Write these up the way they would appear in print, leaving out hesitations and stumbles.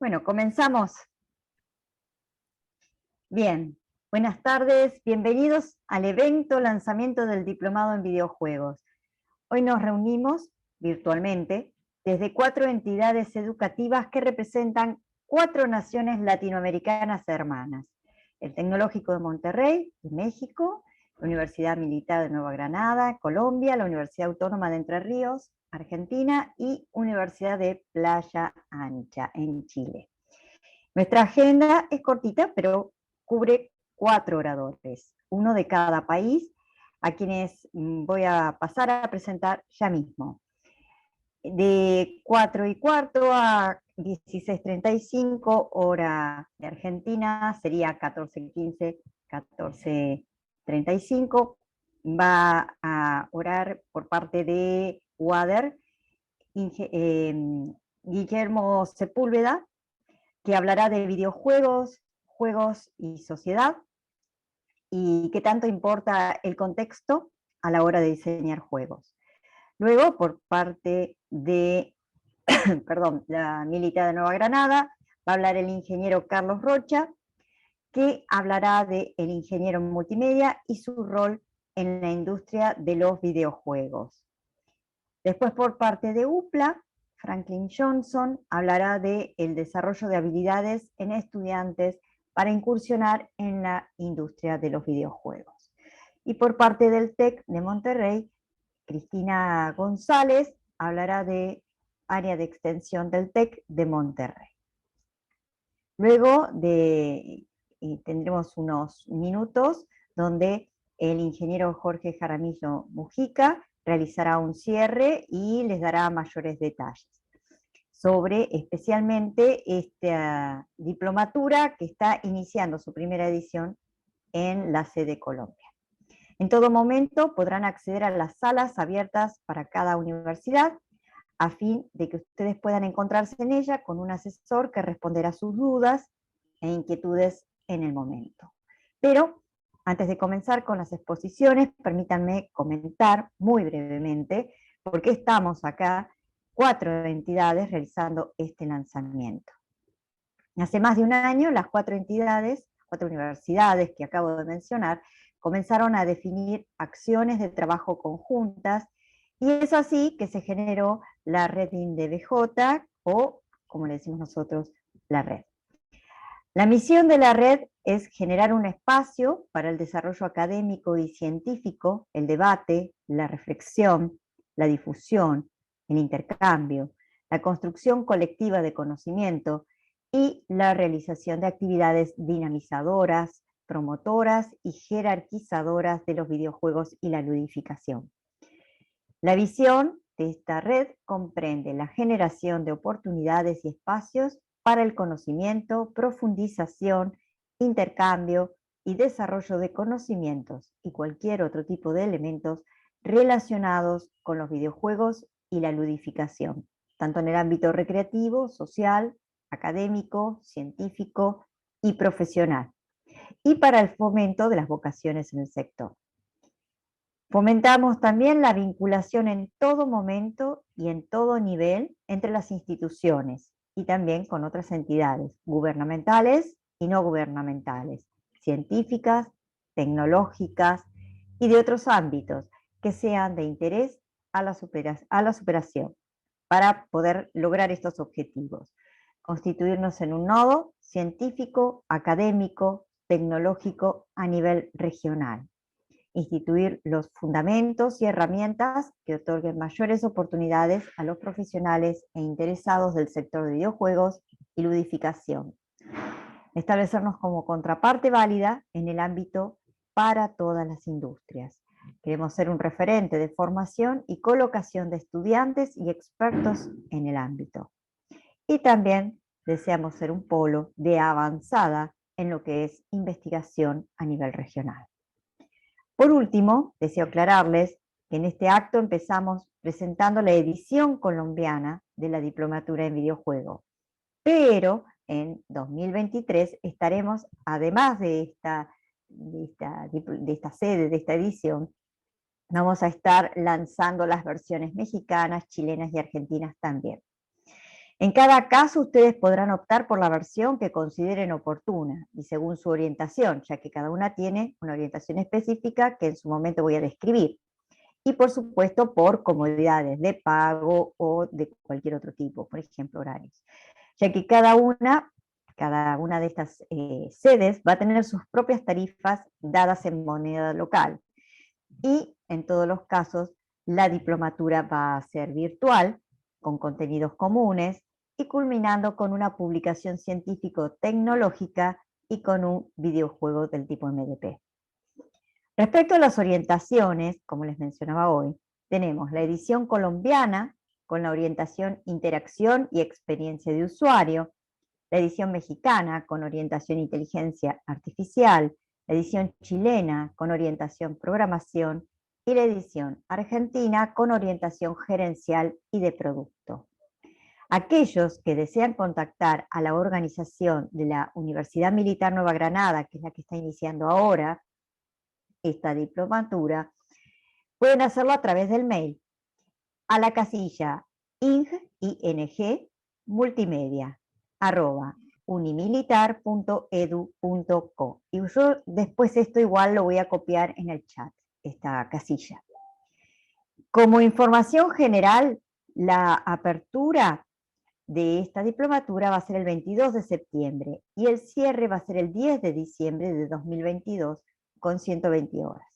Bueno, comenzamos. Bien, buenas tardes, bienvenidos al evento lanzamiento del Diplomado en Videojuegos. Hoy nos reunimos virtualmente desde 4 entidades educativas que representan 4 naciones latinoamericanas hermanas: el Tecnológico de Monterrey, de México, la Universidad Militar de Nueva Granada, Colombia, la Universidad Autónoma de Entre Ríos, Argentina, y Universidad de Playa Ancha, en Chile. Nuestra agenda es cortita, pero cubre 4 oradores, uno de cada país, a quienes voy a pasar a presentar ya mismo. De 4:15 a 16:35, hora de Argentina, sería 14:15, 14:35, va a orar por parte de UADER Guillermo Sepúlveda, que hablará de videojuegos, juegos y sociedad, y qué tanto importa el contexto a la hora de diseñar juegos. Luego, por parte de la Militar de Nueva Granada, va a hablar el ingeniero Carlos Rocha, que hablará del ingeniero en multimedia y su rol en la industria de los videojuegos. Después, por parte de UPLA, Franklin Johnson hablará del desarrollo de habilidades en estudiantes para incursionar en la industria de los videojuegos. Y por parte del TEC de Monterrey, Cristina González hablará de área de extensión del TEC de Monterrey. Luego tendremos unos minutos donde el ingeniero Jorge Jaramillo Mujica realizará un cierre y les dará mayores detalles sobre especialmente esta diplomatura que está iniciando su primera edición en la sede Colombia. En todo momento podrán acceder a las salas abiertas para cada universidad, a fin de que ustedes puedan encontrarse en ella con un asesor que responderá sus dudas e inquietudes en el momento. Pero antes de comenzar con las exposiciones, permítanme comentar muy brevemente por qué estamos acá 4 entidades realizando este lanzamiento. Hace más de un año, las 4 entidades, 4 universidades que acabo de mencionar, comenzaron a definir acciones de trabajo conjuntas, y es así que se generó la red INDBJ, o como le decimos nosotros, la red. La misión de la red es generar un espacio para el desarrollo académico y científico, el debate, la reflexión, la difusión, el intercambio, la construcción colectiva de conocimiento y la realización de actividades dinamizadoras, promotoras y jerarquizadoras de los videojuegos y la ludificación. La visión de esta red comprende la generación de oportunidades y espacios para el conocimiento, profundización, intercambio y desarrollo de conocimientos y cualquier otro tipo de elementos relacionados con los videojuegos y la ludificación, tanto en el ámbito recreativo, social, académico, científico y profesional, y para el fomento de las vocaciones en el sector. Fomentamos también la vinculación en todo momento y en todo nivel entre las instituciones y también con otras entidades gubernamentales y no gubernamentales, científicas, tecnológicas y de otros ámbitos que sean de interés a la superación para poder lograr estos objetivos. Constituirnos en un nodo científico, académico, tecnológico a nivel regional. Instituir los fundamentos y herramientas que otorguen mayores oportunidades a los profesionales e interesados del sector de videojuegos y ludificación. Establecernos como contraparte válida en el ámbito para todas las industrias. Queremos ser un referente de formación y colocación de estudiantes y expertos en el ámbito. Y también deseamos ser un polo de avanzada en lo que es investigación a nivel regional. Por último, deseo aclararles que en este acto empezamos presentando la edición colombiana de la Diplomatura en Videojuegos, pero en 2023 estaremos, además de esta sede, de esta edición, vamos a estar lanzando las versiones mexicanas, chilenas y argentinas también. En cada caso, ustedes podrán optar por la versión que consideren oportuna y según su orientación, ya que cada una tiene una orientación específica que en su momento voy a describir. Y por supuesto, por comodidades de pago o de cualquier otro tipo, por ejemplo, horarios. Ya que cada una de estas sedes va a tener sus propias tarifas dadas en moneda local. Y en todos los casos, la diplomatura va a ser virtual, con contenidos comunes, y culminando con una publicación científico-tecnológica y con un videojuego del tipo MDP. Respecto a las orientaciones, como les mencionaba hoy, tenemos la edición colombiana con la orientación interacción y experiencia de usuario, la edición mexicana con orientación inteligencia artificial, la edición chilena con orientación programación y la edición argentina con orientación gerencial y de producto. Aquellos que desean contactar a la organización de la Universidad Militar Nueva Granada, que es la que está iniciando ahora esta diplomatura, pueden hacerlo a través del mail a la casilla ing.multimedia@unimilitar.edu.co. Y yo después esto igual lo voy a copiar en el chat, esta casilla. Como información general, la apertura de esta diplomatura va a ser el 22 de septiembre y el cierre va a ser el 10 de diciembre de 2022 con 120 horas.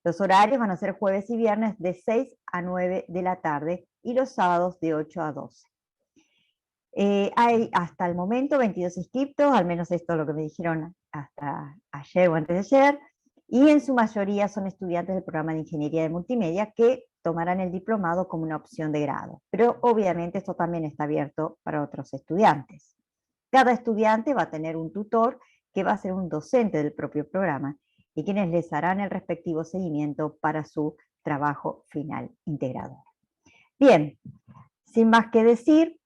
Los horarios van a ser jueves y viernes de 6 a 9 de la tarde y los sábados de 8 a 12. Hay hasta el momento 22 inscriptos, al menos esto es lo que me dijeron hasta ayer o antes de ayer, y en su mayoría son estudiantes del programa de Ingeniería de Multimedia que tomarán el diplomado como una opción de grado. Pero obviamente esto también está abierto para otros estudiantes. Cada estudiante va a tener un tutor que va a ser un docente del propio programa y quienes les harán el respectivo seguimiento para su trabajo final integrador. Bien, sin más que decir,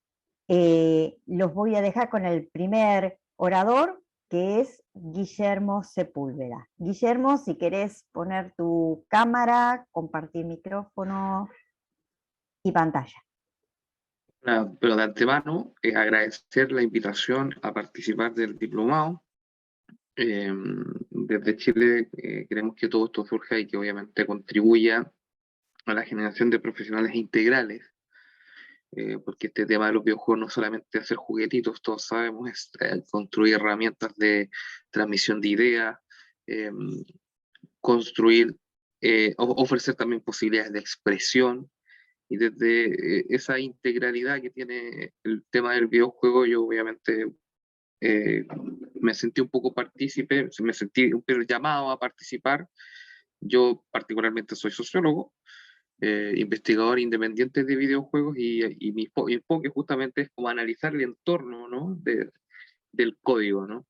los voy a dejar con el primer orador, que es Guillermo Sepúlveda. Guillermo, si querés poner tu cámara, compartir micrófono y pantalla. Pero de antemano, agradecer la invitación a participar del diplomado. Desde Chile queremos que todo esto surja y que obviamente contribuya a la generación de profesionales integrales, porque este tema de los videojuegos no solamente hacer juguetitos, todos sabemos, es construir herramientas de transmisión de ideas, construir, ofrecer también posibilidades de expresión, y desde esa integralidad que tiene el tema del videojuego, yo obviamente me sentí un poco partícipe, me sentí un poco llamado a participar. Yo particularmente soy sociólogo, investigador independiente de videojuegos, y mi enfoque justamente es como analizar el entorno, ¿no? del código, ¿no?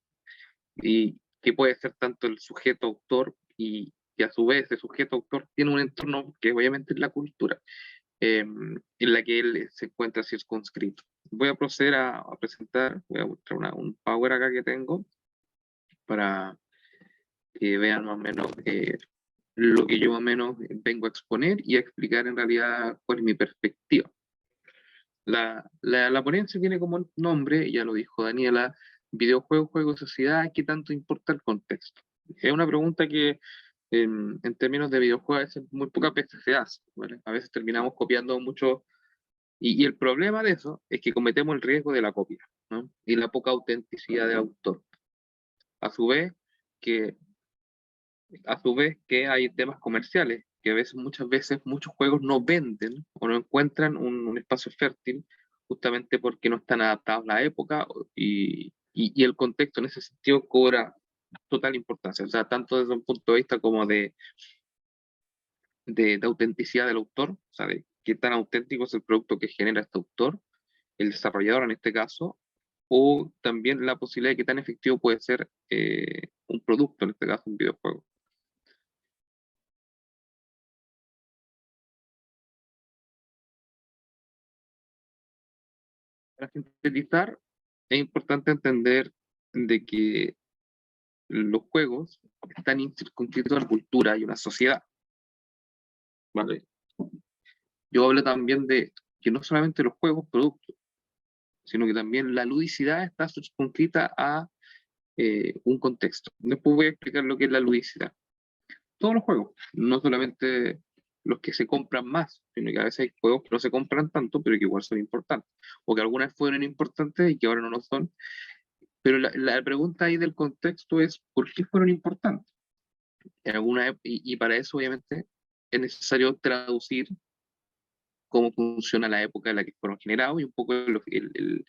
Y que puede ser tanto el sujeto autor y que a su vez el sujeto autor tiene un entorno que obviamente es la cultura, en la que él se encuentra circunscrito. Voy a proceder a presentar, voy a mostrar un power acá que tengo para que vean más o menos lo que yo más o menos vengo a exponer y a explicar en realidad cuál es mi perspectiva. La ponencia tiene como nombre, ya lo dijo Daniela, videojuego, juego, sociedad, ¿qué tanto importa el contexto? Es una pregunta que en términos de videojuegos a veces muy pocas veces se hace, ¿vale? A veces terminamos copiando mucho, y el problema de eso es que cometemos el riesgo de la copia, ¿no? Y la poca autenticidad del autor. A su vez, que hay temas comerciales, que a veces, muchas veces, muchos juegos no venden o no encuentran un espacio fértil justamente porque no están adaptados a la época, y el contexto en ese sentido cobra total importancia, o sea, tanto desde un punto de vista como de autenticidad del autor, o sea, de qué tan auténtico es el producto que genera este autor, el desarrollador en este caso, o también la posibilidad de qué tan efectivo puede ser un producto, en este caso un videojuego. Para sintetizar, es importante entender de que los juegos están circunscritos a una cultura y una sociedad, ¿vale? Yo hablo también de que no solamente los juegos productos, sino que también la ludicidad está circunscrita a un contexto. Después voy a explicar lo que es la ludicidad. Todos los juegos, no solamente los que se compran más, sino que a veces hay juegos que no se compran tanto, pero que igual son importantes, o que algunas fueron importantes y que ahora no lo son. Pero la pregunta ahí del contexto es, ¿por qué fueron importantes? En y para eso, obviamente, es necesario traducir cómo funciona la época en la que fueron generados y un poco el-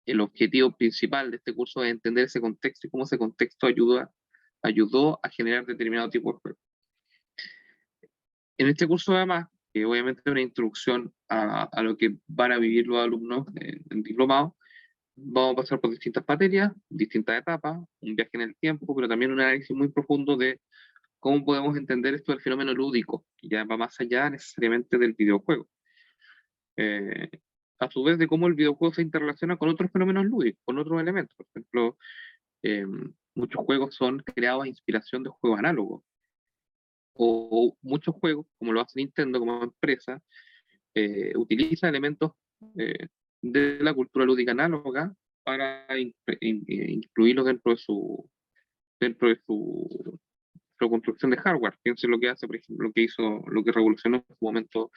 el objetivo principal de este curso es entender ese contexto y cómo ese contexto ayudó a generar determinado tipo de juego. En este curso, además, que obviamente es una introducción a lo que van a vivir los alumnos en diplomado, vamos a pasar por distintas materias, distintas etapas, un viaje en el tiempo, pero también un análisis muy profundo de cómo podemos entender esto del fenómeno lúdico, que ya va más allá necesariamente del videojuego. Eh, a su vez de cómo el videojuego se interrelaciona con otros fenómenos lúdicos, con otros elementos. Por ejemplo, eh, muchos juegos son creados a inspiración de juegos análogos, o muchos juegos, como lo hace Nintendo como empresa, utiliza elementos eh, de la cultura lúdica análoga para incluirlos dentro de su construcción de hardware. Piensen lo que hace, por ejemplo, lo que hizo, lo que revolucionó en su momento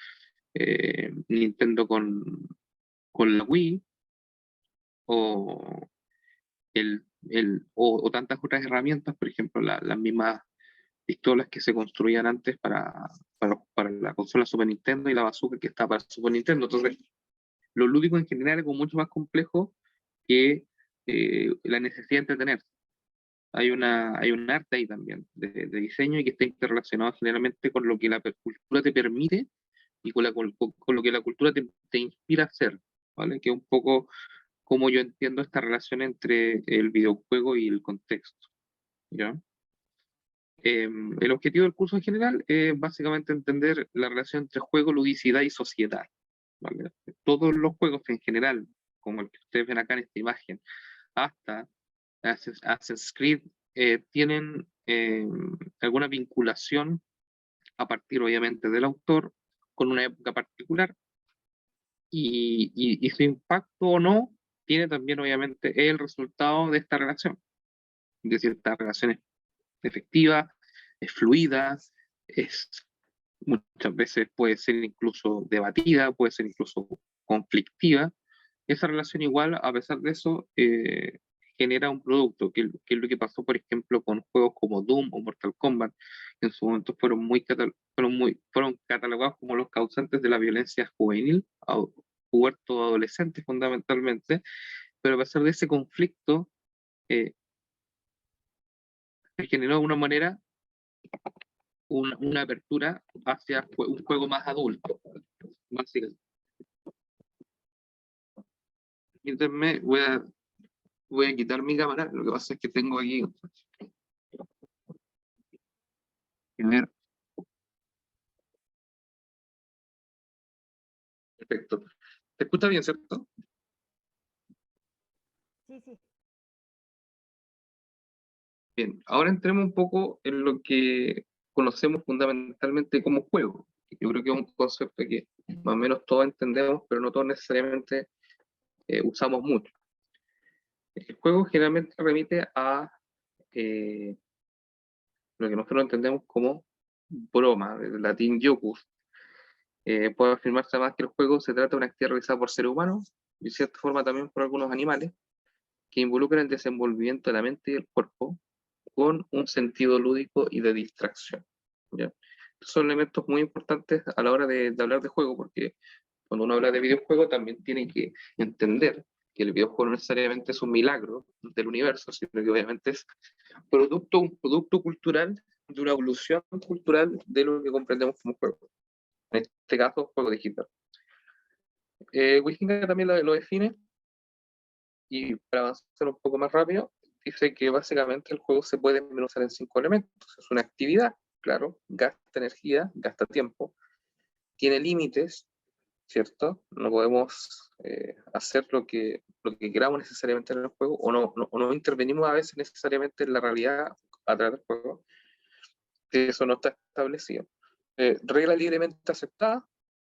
Nintendo con la Wii, o, o tantas otras herramientas, por ejemplo, las mismas pistolas que se construían antes para la consola Super Nintendo y la bazooka que está para Super Nintendo. Entonces, lo lúdico en general es algo mucho más complejo que la necesidad de entretenerse. Hay un arte ahí también de diseño y que está interrelacionado generalmente con lo que la cultura te permite y con lo que la cultura te inspira a hacer, ¿vale? Que es un poco como yo entiendo esta relación entre el videojuego y el contexto, ¿ya? El objetivo del curso en general es básicamente entender la relación entre juego, ludicidad y sociedad, ¿vale? Todos los juegos en general, como el que ustedes ven acá en esta imagen, hasta Assassin's Creed, tienen alguna vinculación a partir obviamente del autor con una época particular y su impacto o no tiene también obviamente el resultado de esta relación, de ciertas relaciones efectivas, es fluida, es, muchas veces puede ser incluso debatida, puede ser incluso conflictiva. Esa relación igual, a pesar de eso, genera un producto, que es lo que pasó, por ejemplo, con juegos como Doom o Mortal Kombat, que en su momento fueron catalogados como los causantes de la violencia juvenil, puberto adolescente fundamentalmente, pero a pesar de ese conflicto, eh, se generó de alguna manera una apertura hacia un juego más adulto, básicamente. Mientras voy a quitar mi cámara, lo que pasa es que tengo aquí tener. Perfecto. ¿Te escucha bien, cierto? Sí, sí. Bien, ahora entremos un poco en lo que conocemos fundamentalmente como juego. Yo creo que es un concepto que más o menos todos entendemos, pero no todos necesariamente usamos mucho. El juego generalmente remite a eh, lo que nosotros entendemos como broma, del latín jocus. Puede afirmarse además que el juego se trata de una actividad realizada por seres humanos y de cierta forma también por algunos animales que involucran el desenvolvimiento de la mente y del cuerpo con un sentido lúdico y de distracción, ¿ya? Estos son elementos muy importantes a la hora de hablar de juego, porque cuando uno habla de videojuego también tiene que entender que el videojuego no necesariamente es un milagro del universo, sino que obviamente es un producto cultural de una evolución cultural de lo que comprendemos como juego. En este caso, juego digital. Wijnga también lo define, y para avanzar un poco más rápido, dice que básicamente el juego se puede desmenuzar en 5 elementos. Es una actividad, claro, gasta energía, gasta tiempo, tiene límites, ¿cierto? No podemos hacer lo que queramos necesariamente en el juego, o no intervenimos a veces necesariamente en la realidad a través del juego, que eso no está establecido. Reglas libremente aceptadas,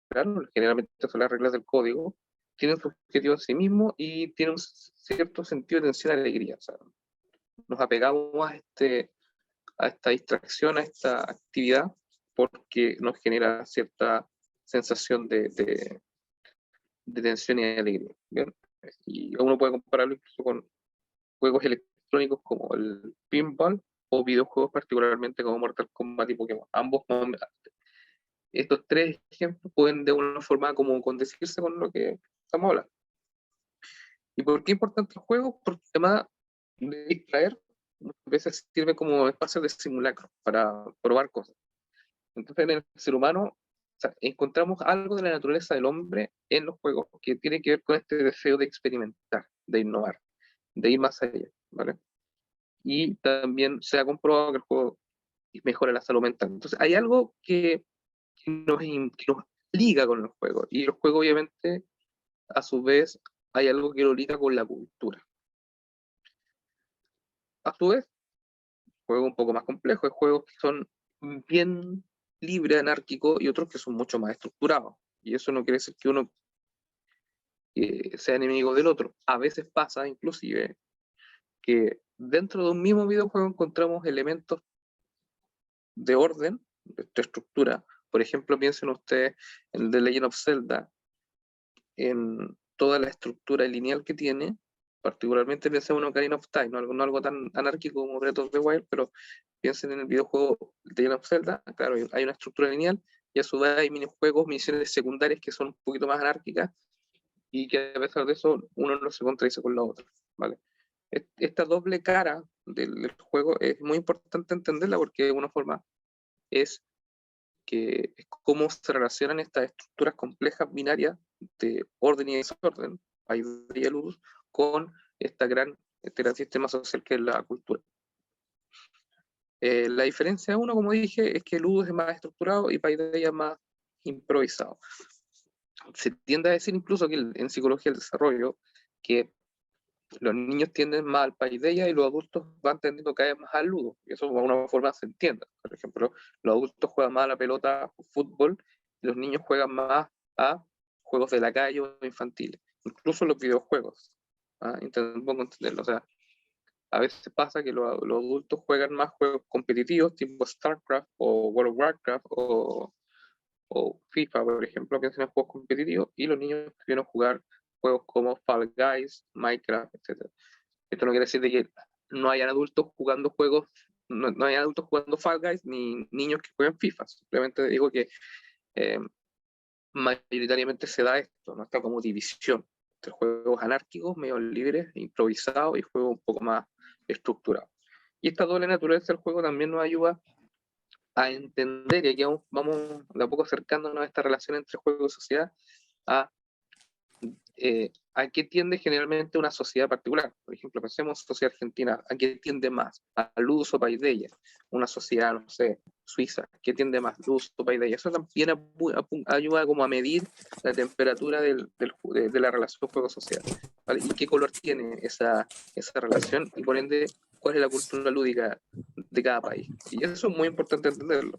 claro, generalmente son las reglas del código, tienen su objetivo en sí mismo y tienen un cierto sentido de tensión y alegría. O sea, nos apegamos a esta distracción, a esta actividad, porque nos genera cierta sensación de tensión y alegría. ¿Bien? Y uno puede compararlo incluso con juegos electrónicos como el pinball o videojuegos particularmente como Mortal Kombat y Pokémon. Estos tres ejemplos pueden de alguna forma como condecirse con lo que estamos hablando. ¿Y por qué es importante el juego? Porque además de distraer, muchas veces sirve como espacio de simulacro para probar cosas. Entonces, en el ser humano, o sea, encontramos algo de la naturaleza del hombre en los juegos que tiene que ver con este deseo de experimentar, de innovar, de ir más allá, ¿vale? Y también se ha comprobado que el juego mejora la salud mental. Entonces, hay algo que nos liga con los juegos, y los juegos, obviamente, a su vez, hay algo que lo liga con la cultura. A su vez, juegos un poco más complejos, hay juegos que son bien libre, anárquico, y otros que son mucho más estructurados. Y eso no quiere decir que uno sea enemigo del otro. A veces pasa, inclusive, que dentro de un mismo videojuego encontramos elementos de orden, de estructura. Por ejemplo, piensen ustedes en The Legend of Zelda, en toda la estructura lineal que tiene, particularmente piensen en Ocarina of Time, no algo tan anárquico como Breath of the Wild, pero piensen en el videojuego The Legend of Zelda. Claro, hay una estructura lineal, y a su vez hay minijuegos, misiones secundarias que son un poquito más anárquicas, y que a pesar de eso uno no se contradice con la otra, ¿vale? Esta doble cara del juego es muy importante entenderla, porque de alguna forma es es cómo se relacionan estas estructuras complejas binarias de orden y desorden, paideia y luz, con este gran sistema social que es la cultura. La diferencia, uno, como dije, es que Ludus es más estructurado y Paideia es más improvisado. Se tiende a decir incluso que en psicología del desarrollo que los niños tienden más al Paideia y los adultos van tendiendo cada vez más al Ludo. Y eso de alguna forma se entiende. Por ejemplo, los adultos juegan más a la pelota o fútbol, y los niños juegan más a juegos de la calle o infantiles. Incluso los videojuegos. Intento entenderlo. O sea, a veces pasa que los adultos juegan más juegos competitivos tipo StarCraft o World of Warcraft o FIFA, por ejemplo, piensan en juegos competitivos, y los niños prefieren jugar juegos como Fall Guys, Minecraft, etc. Esto no quiere decir de que no hayan adultos jugando juegos, no hay adultos jugando Fall Guys, ni niños que jueguen FIFA. Simplemente digo que eh, mayoritariamente se da esto, ¿no? Está como división entre juegos anárquicos, medio libres, improvisados, y juegos un poco más estructurados. Y esta doble naturaleza del juego también nos ayuda a entender, y aquí vamos de a poco acercándonos a esta relación entre juego y sociedad, a qué tiende generalmente una sociedad particular. Por ejemplo, pensemos en sociedad argentina, ¿a qué tiende más? A luz o paideia. Una sociedad, no sé, suiza, ¿qué tiende más? Luz o paideia. Eso también ayuda como a medir la temperatura de la relación juego-sociedad, ¿vale? Y qué color tiene esa relación, y por ende, cuál es la cultura lúdica de cada país. Y eso es muy importante entenderlo.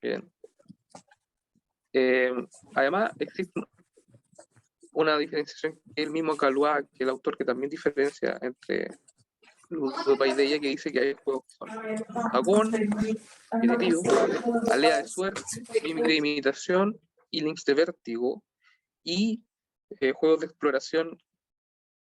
Bien. Además, existe una diferenciación que el mismo Calua, que el autor, que también diferencia entre Ludopa y Deia, que dice que hay juegos que son Agón, competitivo, Alea de suerte, Mimic de imitación y Links de vértigo, y juegos de exploración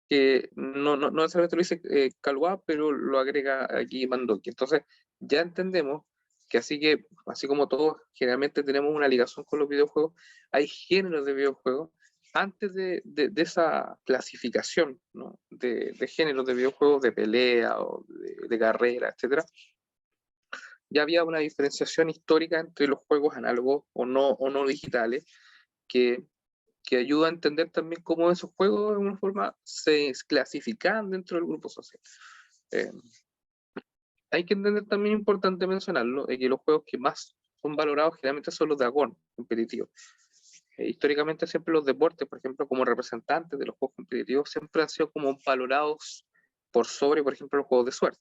que no necesariamente lo dice Calua, pero lo agrega aquí Mandoki. Entonces ya entendemos que así como todos generalmente tenemos una ligación con los videojuegos, hay géneros de videojuegos antes de esa clasificación, ¿no? de géneros de videojuegos, de pelea o de carrera, etc. Ya había una diferenciación histórica entre los juegos análogos o no digitales, que ayuda a entender también cómo esos juegos de alguna forma se clasifican dentro del grupo social. Hay que entender también, importante mencionarlo, que los juegos que más son valorados generalmente son los de agón competitivos. Históricamente siempre los deportes, por ejemplo, como representantes de los juegos competitivos, siempre han sido como valorados por sobre, por ejemplo, los juegos de suerte.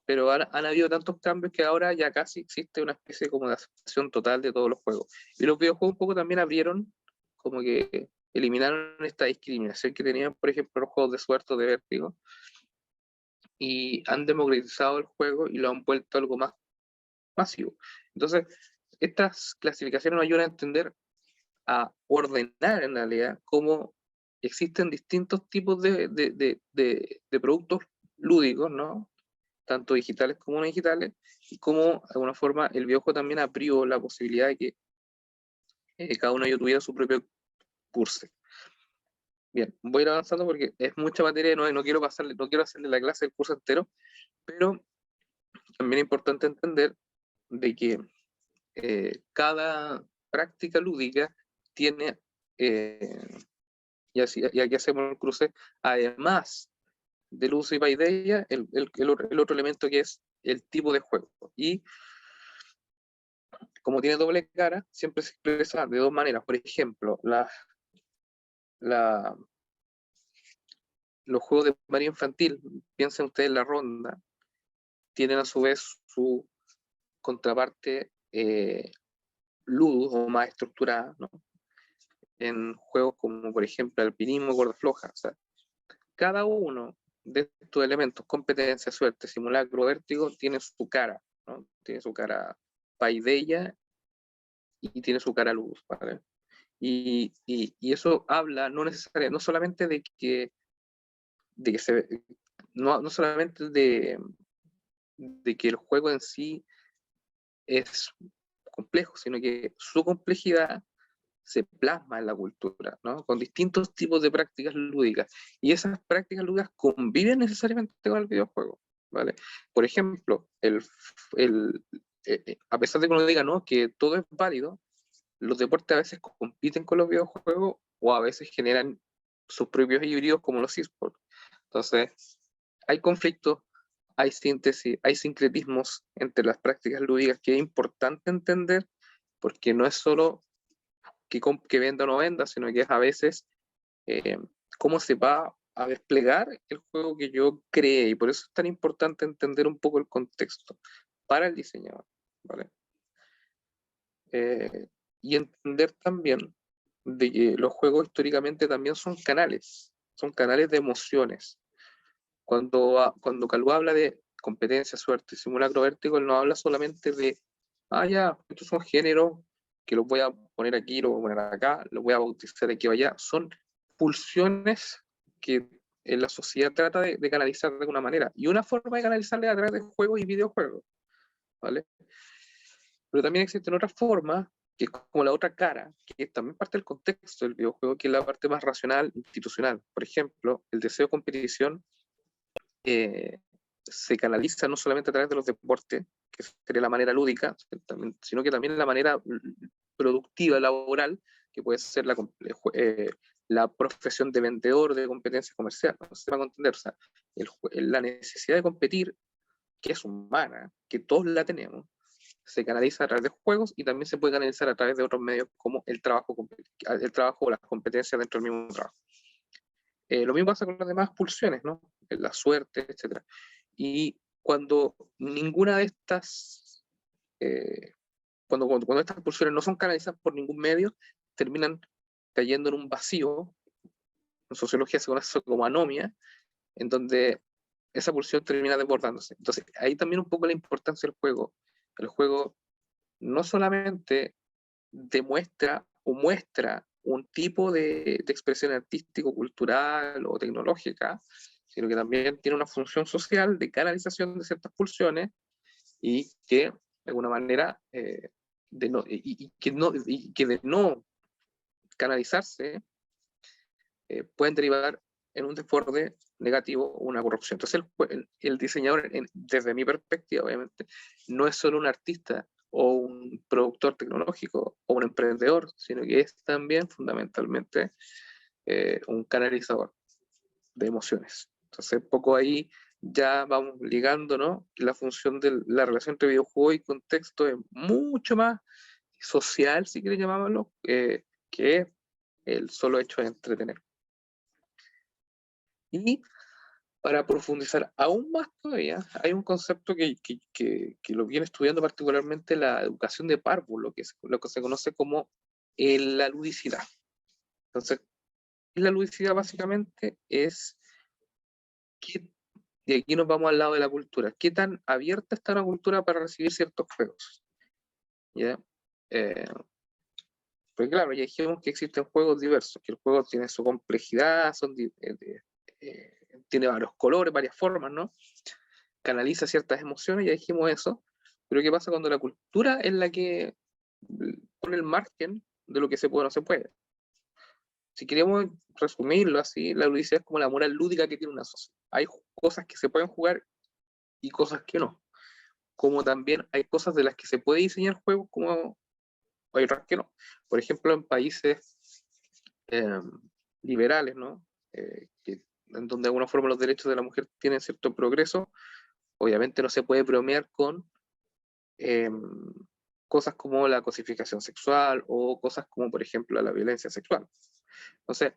Pero han habido tantos cambios que ahora ya casi existe una especie como de aceptación total de todos los juegos. Y los videojuegos un poco también abrieron como que eliminaron esta discriminación que tenían, por ejemplo, los juegos de suerte o de vértigo, y han democratizado el juego y lo han vuelto algo más masivo. Entonces, estas clasificaciones nos ayudan a entender, a ordenar en realidad cómo existen distintos tipos de productos lúdicos, ¿no? Tanto digitales como no digitales, y cómo de alguna forma el videojuego también abrió la posibilidad de que cada uno de ellos tuviera su propio curso. Bien, voy a ir avanzando porque es mucha materia, no quiero hacerle la clase del curso entero, pero también es importante entender de que cada práctica lúdica tiene, y aquí hacemos el cruce, además del uso y paideia, el otro elemento que es el tipo de juego. Y como tiene doble cara, siempre se expresa de dos maneras. Por ejemplo, los juegos de Mario infantil, piensen ustedes en la ronda, tienen a su vez su contraparte ludus o más estructurada, ¿no? En juegos como por ejemplo alpinismo, cuerda floja. O sea, cada uno de estos elementos, competencia, suerte, simulacro, vértigo, tiene su cara, ¿no? Tiene su cara paideia y tiene su cara luz, ¿vale? Y eso habla no solamente no solamente de que el juego en sí es complejo, sino que su complejidad se plasma en la cultura, ¿no? Con distintos tipos de prácticas lúdicas. Y esas prácticas lúdicas conviven necesariamente con el videojuego, ¿vale? Por ejemplo, a pesar de que uno diga, ¿no?, que todo es válido, los deportes a veces compiten con los videojuegos o a veces generan sus propios híbridos como los esports. Entonces, hay conflictos, hay síntesis, hay sincretismos entre las prácticas lúdicas que es importante entender, porque no es solo que venda o no venda, sino que es a veces eh, cómo se va a desplegar el juego que yo creé, y por eso es tan importante entender un poco el contexto para el diseñador, ¿vale? Y entender también de que los juegos históricamente también son canales de emociones. Cuando Calvo habla de competencia, suerte, simulacro, vértigo, él no habla solamente de, ya, estos son géneros que los voy a poner aquí, los voy a poner acá, los voy a bautizar aquí o allá. Son pulsiones que en la sociedad trata de canalizar de alguna manera. Y una forma de canalizarle a través de juegos y videojuegos, ¿vale? Pero también existen otras formas, que es como la otra cara, que es también parte del contexto del videojuego, que es la parte más racional, institucional. Por ejemplo, el deseo de competición se canaliza no solamente a través de los deportes, que sería la manera lúdica, sino que también la manera productiva, laboral, que puede ser la profesión de vendedor de competencia comercial. No se va a entender, o sea, la necesidad de competir, que es humana, que todos la tenemos, se canaliza a través de juegos y también se puede canalizar a través de otros medios como el trabajo o las competencias dentro del mismo trabajo. Lo mismo pasa con las demás pulsiones, ¿no? La suerte, etc. Y cuando ninguna de estas, cuando estas pulsiones no son canalizadas por ningún medio, terminan cayendo en un vacío. En sociología se conoce como anomia, en donde esa pulsión termina desbordándose. Entonces, ahí también un poco la importancia del juego. El juego no solamente demuestra o muestra un tipo de expresión artístico, cultural o tecnológica, sino que también tiene una función social de canalización de ciertas pulsiones y que de alguna manera que de no canalizarse pueden derivar en un desborde negativo o una corrupción. Entonces el diseñador, desde mi perspectiva obviamente, no es solo un artista o un productor tecnológico o un emprendedor, sino que es también fundamentalmente un canalizador de emociones. Entonces, poco ahí ya vamos ligando, ¿no? La función de la relación entre videojuego y contexto es mucho más social, si quieren llamarlo, que el solo hecho de entretener. Y para profundizar aún más todavía, hay un concepto que lo viene estudiando particularmente la educación de párvulo, lo que se conoce como la ludicidad. Entonces, Y la ludicidad básicamente es y aquí nos vamos al lado de la cultura, qué tan abierta está una cultura para recibir ciertos juegos. ¿Ya? Porque claro, ya dijimos que existen juegos diversos, que el juego tiene su complejidad, tiene varios colores, varias formas, ¿no? Canaliza ciertas emociones, ya dijimos eso, pero ¿qué pasa cuando la cultura es la que pone el margen de lo que se puede o no se puede? Si queremos resumirlo así, la ludicidad es como la moral lúdica que tiene una sociedad. Hay cosas que se pueden jugar y cosas que no. Como también hay cosas de las que se puede diseñar juegos como hay otras que no. Por ejemplo, en países eh, liberales, ¿no? En donde de alguna forma los derechos de la mujer tienen cierto progreso, obviamente no se puede bromear con eh, cosas como la cosificación sexual o cosas como, por ejemplo, la violencia sexual. Entonces,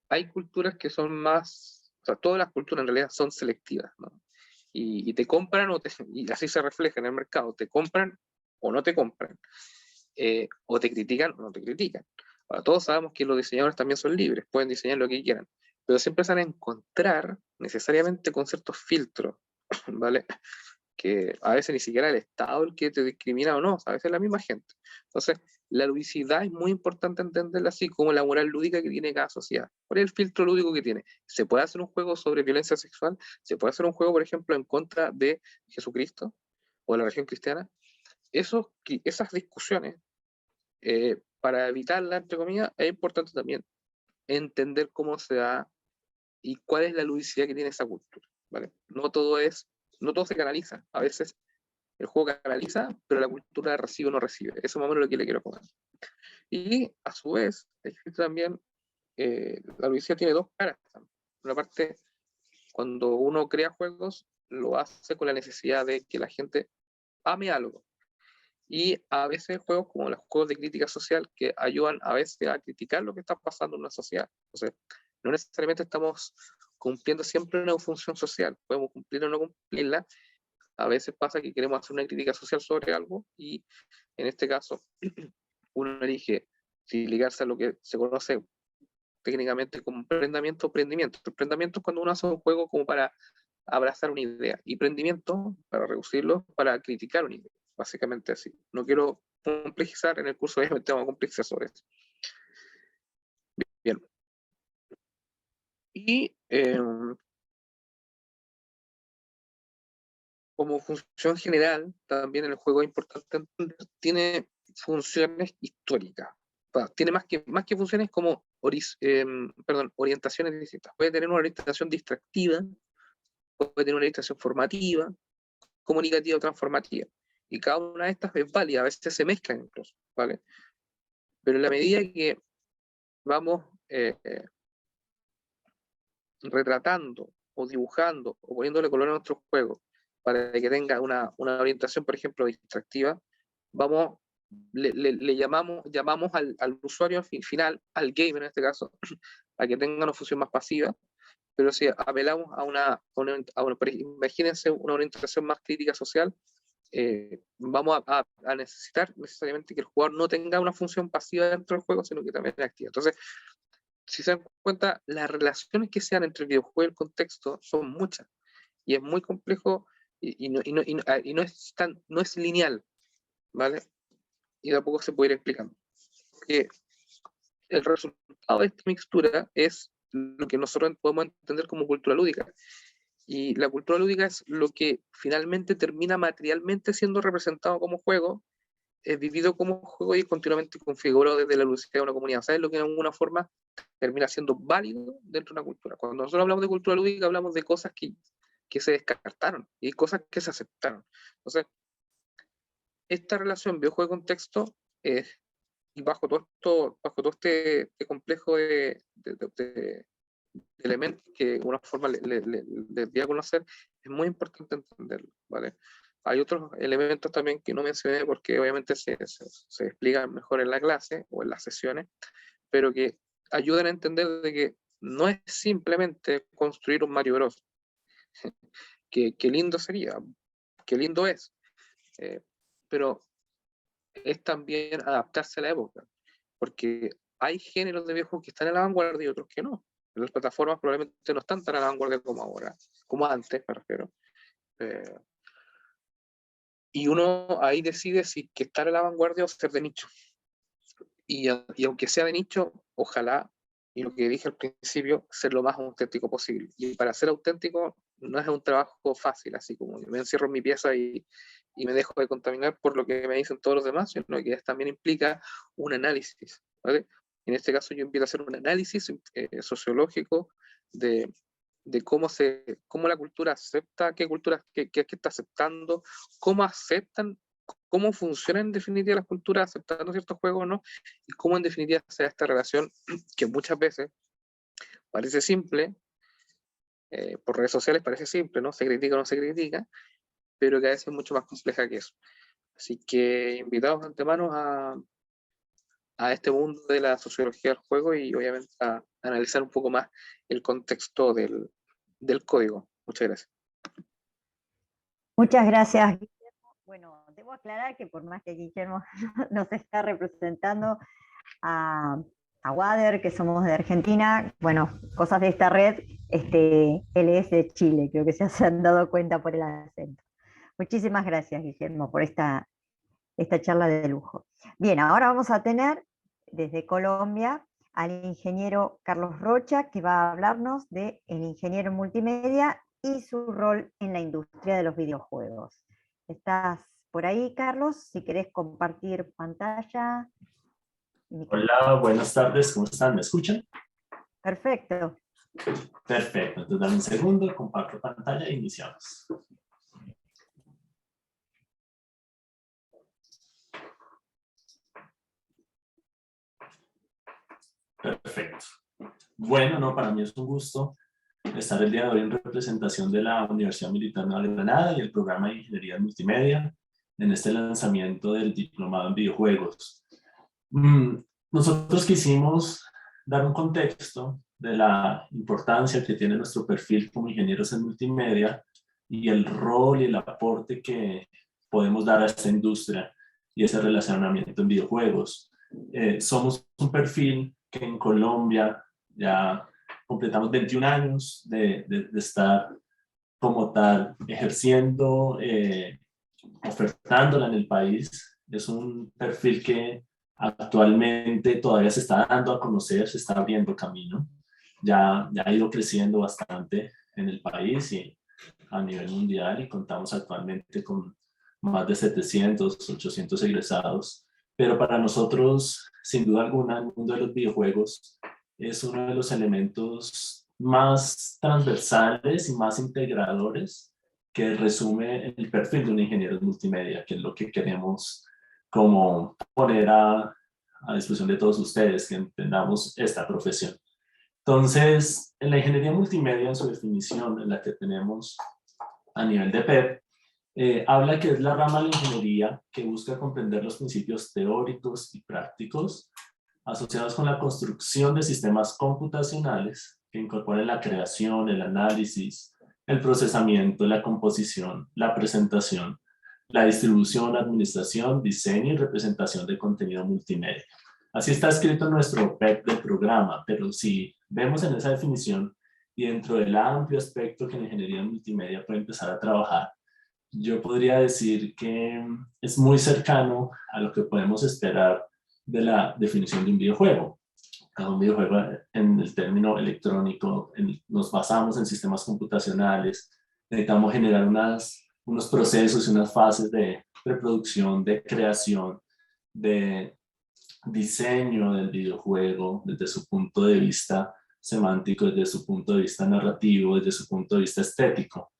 hay culturas que son más, o sea, todas las culturas en realidad son selectivas, ¿no? Y te compran y así se refleja en el mercado, te compran o no te compran, o te critican o no te critican. Ahora, todos sabemos que los diseñadores también son libres, pueden diseñar lo que quieran, pero siempre se van a encontrar necesariamente con ciertos filtros, ¿vale? Que a veces ni siquiera el Estado el que te discrimina o no, a veces es la misma gente. Entonces, la ludicidad es muy importante entenderla así como la moral lúdica que tiene cada sociedad. ¿Cuál es el filtro lúdico que tiene? ¿Se puede hacer un juego sobre violencia sexual? ¿Se puede hacer un juego, por ejemplo, en contra de Jesucristo o de la religión cristiana? Esas discusiones, para evitarla, entre comillas, es importante también entender cómo se da y cuál es la ludicidad que tiene esa cultura, ¿vale? No todo se canaliza. A veces el juego canaliza, pero la cultura recibe o no recibe. Eso es más o menos lo que le quiero comentar. Y a su vez, existe también, la ludicidad tiene dos caras. Una parte, cuando uno crea juegos, lo hace con la necesidad de que la gente ame algo. Y a veces juegos como los juegos de crítica social que ayudan a veces a criticar lo que está pasando en una sociedad. Entonces, no necesariamente estamos cumpliendo siempre una función social, podemos cumplir o no cumplirla. A veces pasa que queremos hacer una crítica social sobre algo y en este caso uno elige si ligarse a lo que se conoce técnicamente como emprendimiento o prendimiento. El emprendimiento es cuando uno hace un juego como para abrazar una idea y prendimiento, para reducirlo, para criticar una idea. Básicamente así. No quiero complejizar, en el curso obviamente vamos a complejizar sobre eso. Bien. Y como función general, también el juego es importante entender, tiene funciones históricas. Tiene más que funciones como orientaciones distintas. Puede tener una orientación distractiva, puede tener una orientación formativa, comunicativa o transformativa. Y cada una de estas es válida, a veces se mezclan incluso, ¿vale? Pero en la medida que vamos retratando o dibujando o poniéndole color a nuestro juego para que tenga una orientación, por ejemplo, distractiva, vamos, le llamamos al usuario final, al gamer en este caso, a que tenga una función más pasiva, pero si apelamos imagínense una orientación más crítica social, vamos a necesitar necesariamente que el jugador no tenga una función pasiva dentro del juego, sino que también es activa. Entonces, si se dan cuenta, las relaciones que se dan entre el videojuego y el contexto son muchas, y es muy complejo no es lineal, ¿vale? Y de a poco se puede ir explicando. Porque el resultado de esta mixtura es lo que nosotros podemos entender como cultura lúdica. Y la cultura lúdica es lo que finalmente termina materialmente siendo representado como juego, vivido como juego y continuamente configurado desde la ludicidad de una comunidad. ¿Sabes lo que de alguna forma termina siendo válido dentro de una cultura? Cuando nosotros hablamos de cultura lúdica, hablamos de cosas que se descartaron y cosas que se aceptaron. Entonces, esta relación videojuego-contexto, y bajo todo este complejo de elementos que de alguna forma les voy a conocer, es muy importante entenderlo, ¿vale? Hay otros elementos también que no mencioné porque obviamente se explican mejor en la clase o en las sesiones, pero que ayudan a entender de que no es simplemente construir un Mario Bros. Que lindo sería, que lindo es, pero es también adaptarse a la época, porque hay géneros de videojuegos que están en la vanguardia y otros que no. Las plataformas probablemente no están tan a la vanguardia como ahora, como antes, me refiero. Y uno ahí decide si que estar en la vanguardia o ser de nicho. Y aunque sea de nicho, ojalá, y lo que dije al principio, ser lo más auténtico posible. Y para ser auténtico no es un trabajo fácil, así como yo me encierro en mi pieza y me dejo de contaminar por lo que me dicen todos los demás, sino que también implica un análisis, ¿vale? En este caso yo invito a hacer un análisis sociológico de cómo la cultura acepta, qué cultura qué está aceptando, cómo aceptan, cómo funcionan en definitiva las culturas aceptando ciertos juegos o no, y cómo en definitiva se da esta relación que muchas veces parece simple, por redes sociales parece simple, ¿no? Se critica o no se critica, pero que a veces es mucho más compleja que eso. Así que invitados de antemano a este mundo de la sociología del juego y obviamente a analizar un poco más el contexto del código. Muchas gracias. Muchas gracias, Guillermo. Bueno, debo aclarar que por más que Guillermo nos está representando a Wader, que somos de Argentina, bueno, cosas de esta red, él es de Chile, creo que se han dado cuenta por el acento. Muchísimas gracias, Guillermo, por esta charla de lujo. Bien, ahora vamos a tener desde Colombia al ingeniero Carlos Rocha, que va a hablarnos de el ingeniero multimedia y su rol en la industria de los videojuegos. ¿Estás por ahí, Carlos? Si querés compartir pantalla. Hola, buenas tardes, ¿cómo están? ¿Me escuchan? Perfecto. Perfecto, entonces dame un segundo, comparto pantalla e iniciamos. Perfecto. Bueno, no, para mí es un gusto estar el día de hoy en representación de la Universidad Militar Naval de Granada y el programa de Ingeniería Multimedia en este lanzamiento del diplomado en videojuegos. Nosotros quisimos dar un contexto de la importancia que tiene nuestro perfil como ingenieros en multimedia y el rol y el aporte que podemos dar a esta industria y ese relacionamiento en videojuegos. Somos un perfil que en Colombia ya completamos 21 años de estar como tal ejerciendo, ofertándola en el país. Es un perfil que actualmente todavía se está dando a conocer, se está abriendo camino. Ya ha ido creciendo bastante en el país y a nivel mundial y contamos actualmente con más de 700, 800 egresados. Pero para nosotros, sin duda alguna, el mundo de los videojuegos es uno de los elementos más transversales y más integradores que resume el perfil de un ingeniero multimedia, que es lo que queremos como poner a disposición de todos ustedes, que entendamos esta profesión. Entonces, en la ingeniería multimedia, en su definición, en la que tenemos a nivel de PEP, habla que es la rama de la ingeniería que busca comprender los principios teóricos y prácticos asociados con la construcción de sistemas computacionales que incorporen la creación, el análisis, el procesamiento, la composición, la presentación, la distribución, administración, diseño y representación de contenido multimedia. Así está escrito en nuestro PEP del programa, pero si vemos en esa definición y dentro del amplio aspecto que la ingeniería multimedia puede empezar a trabajar, yo podría decir que es muy cercano a lo que podemos esperar de la definición de un videojuego. Un videojuego en el término electrónico, nos basamos en sistemas computacionales, necesitamos generar unos procesos y unas fases de preproducción, de creación, de diseño del videojuego desde su punto de vista semántico, desde su punto de vista narrativo, desde su punto de vista estético.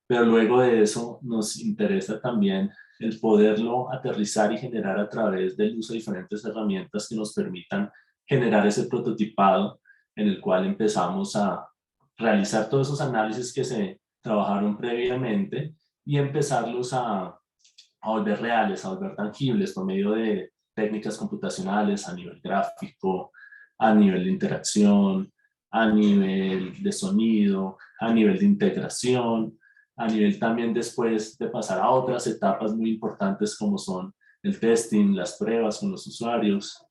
Pero luego de eso nos interesa también el poderlo aterrizar y generar a través del uso de diferentes herramientas que nos permitan generar ese prototipado en el cual empezamos a realizar todos esos análisis que se trabajaron previamente y empezarlos a volver reales, a volver tangibles por medio de técnicas computacionales a nivel gráfico, a nivel de interacción, a nivel de sonido, a nivel de integración, a nivel también después de pasar a otras etapas muy importantes como son el testing, las pruebas con los usuarios,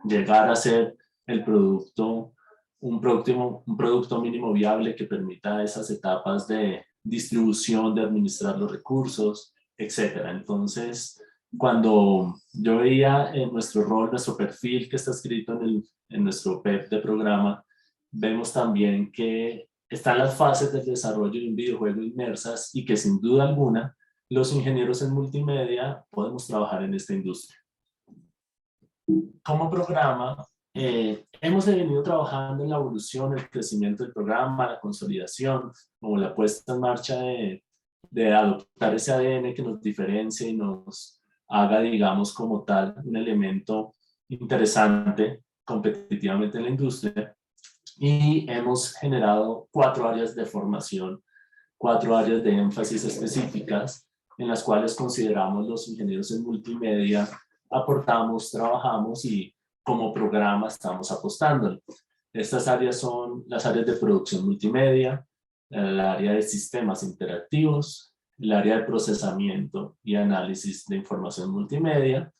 llegar a ser el producto, un producto mínimo viable que permita esas etapas de distribución, de administrar los recursos, etc. Entonces, cuando yo veía en nuestro rol, nuestro perfil que está escrito en nuestro PEP de programa, vemos también que están las fases del desarrollo de un videojuego inmersas y que sin duda alguna los ingenieros en multimedia podemos trabajar en esta industria. Como programa, hemos venido trabajando en la evolución, el crecimiento del programa, la consolidación, como la puesta en marcha de adoptar ese ADN que nos diferencia y nos haga, digamos, como tal, un elemento interesante competitivamente en la industria. Y hemos generado 4 áreas de formación, 4 áreas de énfasis específicas en las cuales consideramos los ingenieros en multimedia, aportamos, trabajamos y como programa estamos apostando. Estas áreas son las áreas de producción multimedia, el área de sistemas interactivos, el área de procesamiento y análisis de información multimedia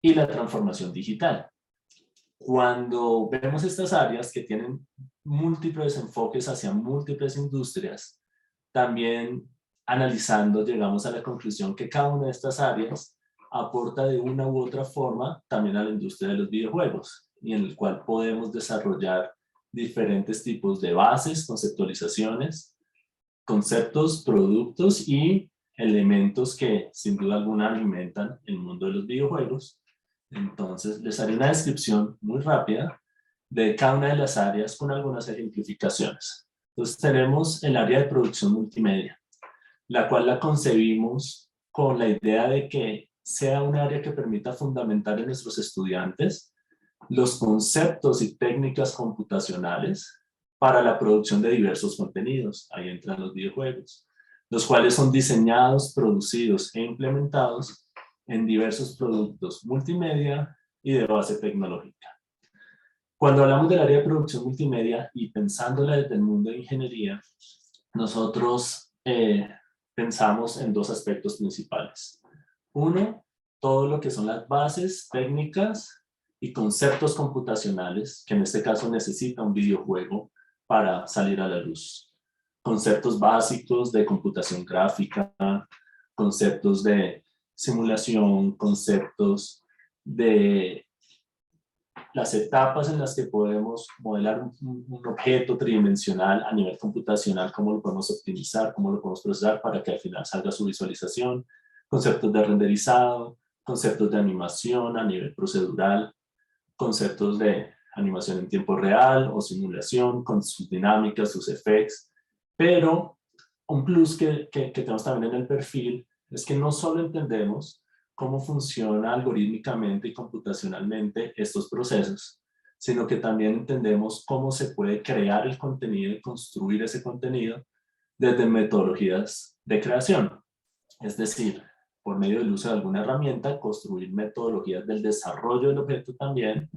y la transformación digital. Cuando vemos estas áreas que tienen múltiples enfoques hacia múltiples industrias, también analizando llegamos a la conclusión que cada una de estas áreas aporta de una u otra forma también a la industria de los videojuegos y en el cual podemos desarrollar diferentes tipos de bases, conceptualizaciones, conceptos, productos y elementos que sin duda alguna alimentan el mundo de los videojuegos. Entonces les haré una descripción muy rápida de cada una de las áreas con algunas ejemplificaciones. Entonces tenemos el área de producción multimedia, la cual la concebimos con la idea de que sea un área que permita fundamentar en nuestros estudiantes los conceptos y técnicas computacionales para la producción de diversos contenidos. Ahí entran los videojuegos, los cuales son diseñados, producidos e implementados en diversos productos multimedia y de base tecnológica. Cuando hablamos del área de producción multimedia y pensándola desde el mundo de ingeniería, nosotros pensamos en 2 aspectos principales. Uno, todo lo que son las bases técnicas y conceptos computacionales, que en este caso necesita un videojuego para salir a la luz. Conceptos básicos de computación gráfica, conceptos de simulación, conceptos de las etapas en las que podemos modelar un objeto tridimensional a nivel computacional, cómo lo podemos optimizar, cómo lo podemos procesar para que al final salga su visualización, conceptos de renderizado, conceptos de animación a nivel procedural, conceptos de animación en tiempo real o simulación con sus dinámicas, sus efectos, pero un plus que tenemos también en el perfil es que no solo entendemos cómo funciona algorítmicamente y computacionalmente estos procesos, sino que también entendemos cómo se puede crear el contenido y construir ese contenido desde metodologías de creación. Es decir, por medio del uso de alguna herramienta, construir metodologías del desarrollo del objeto también,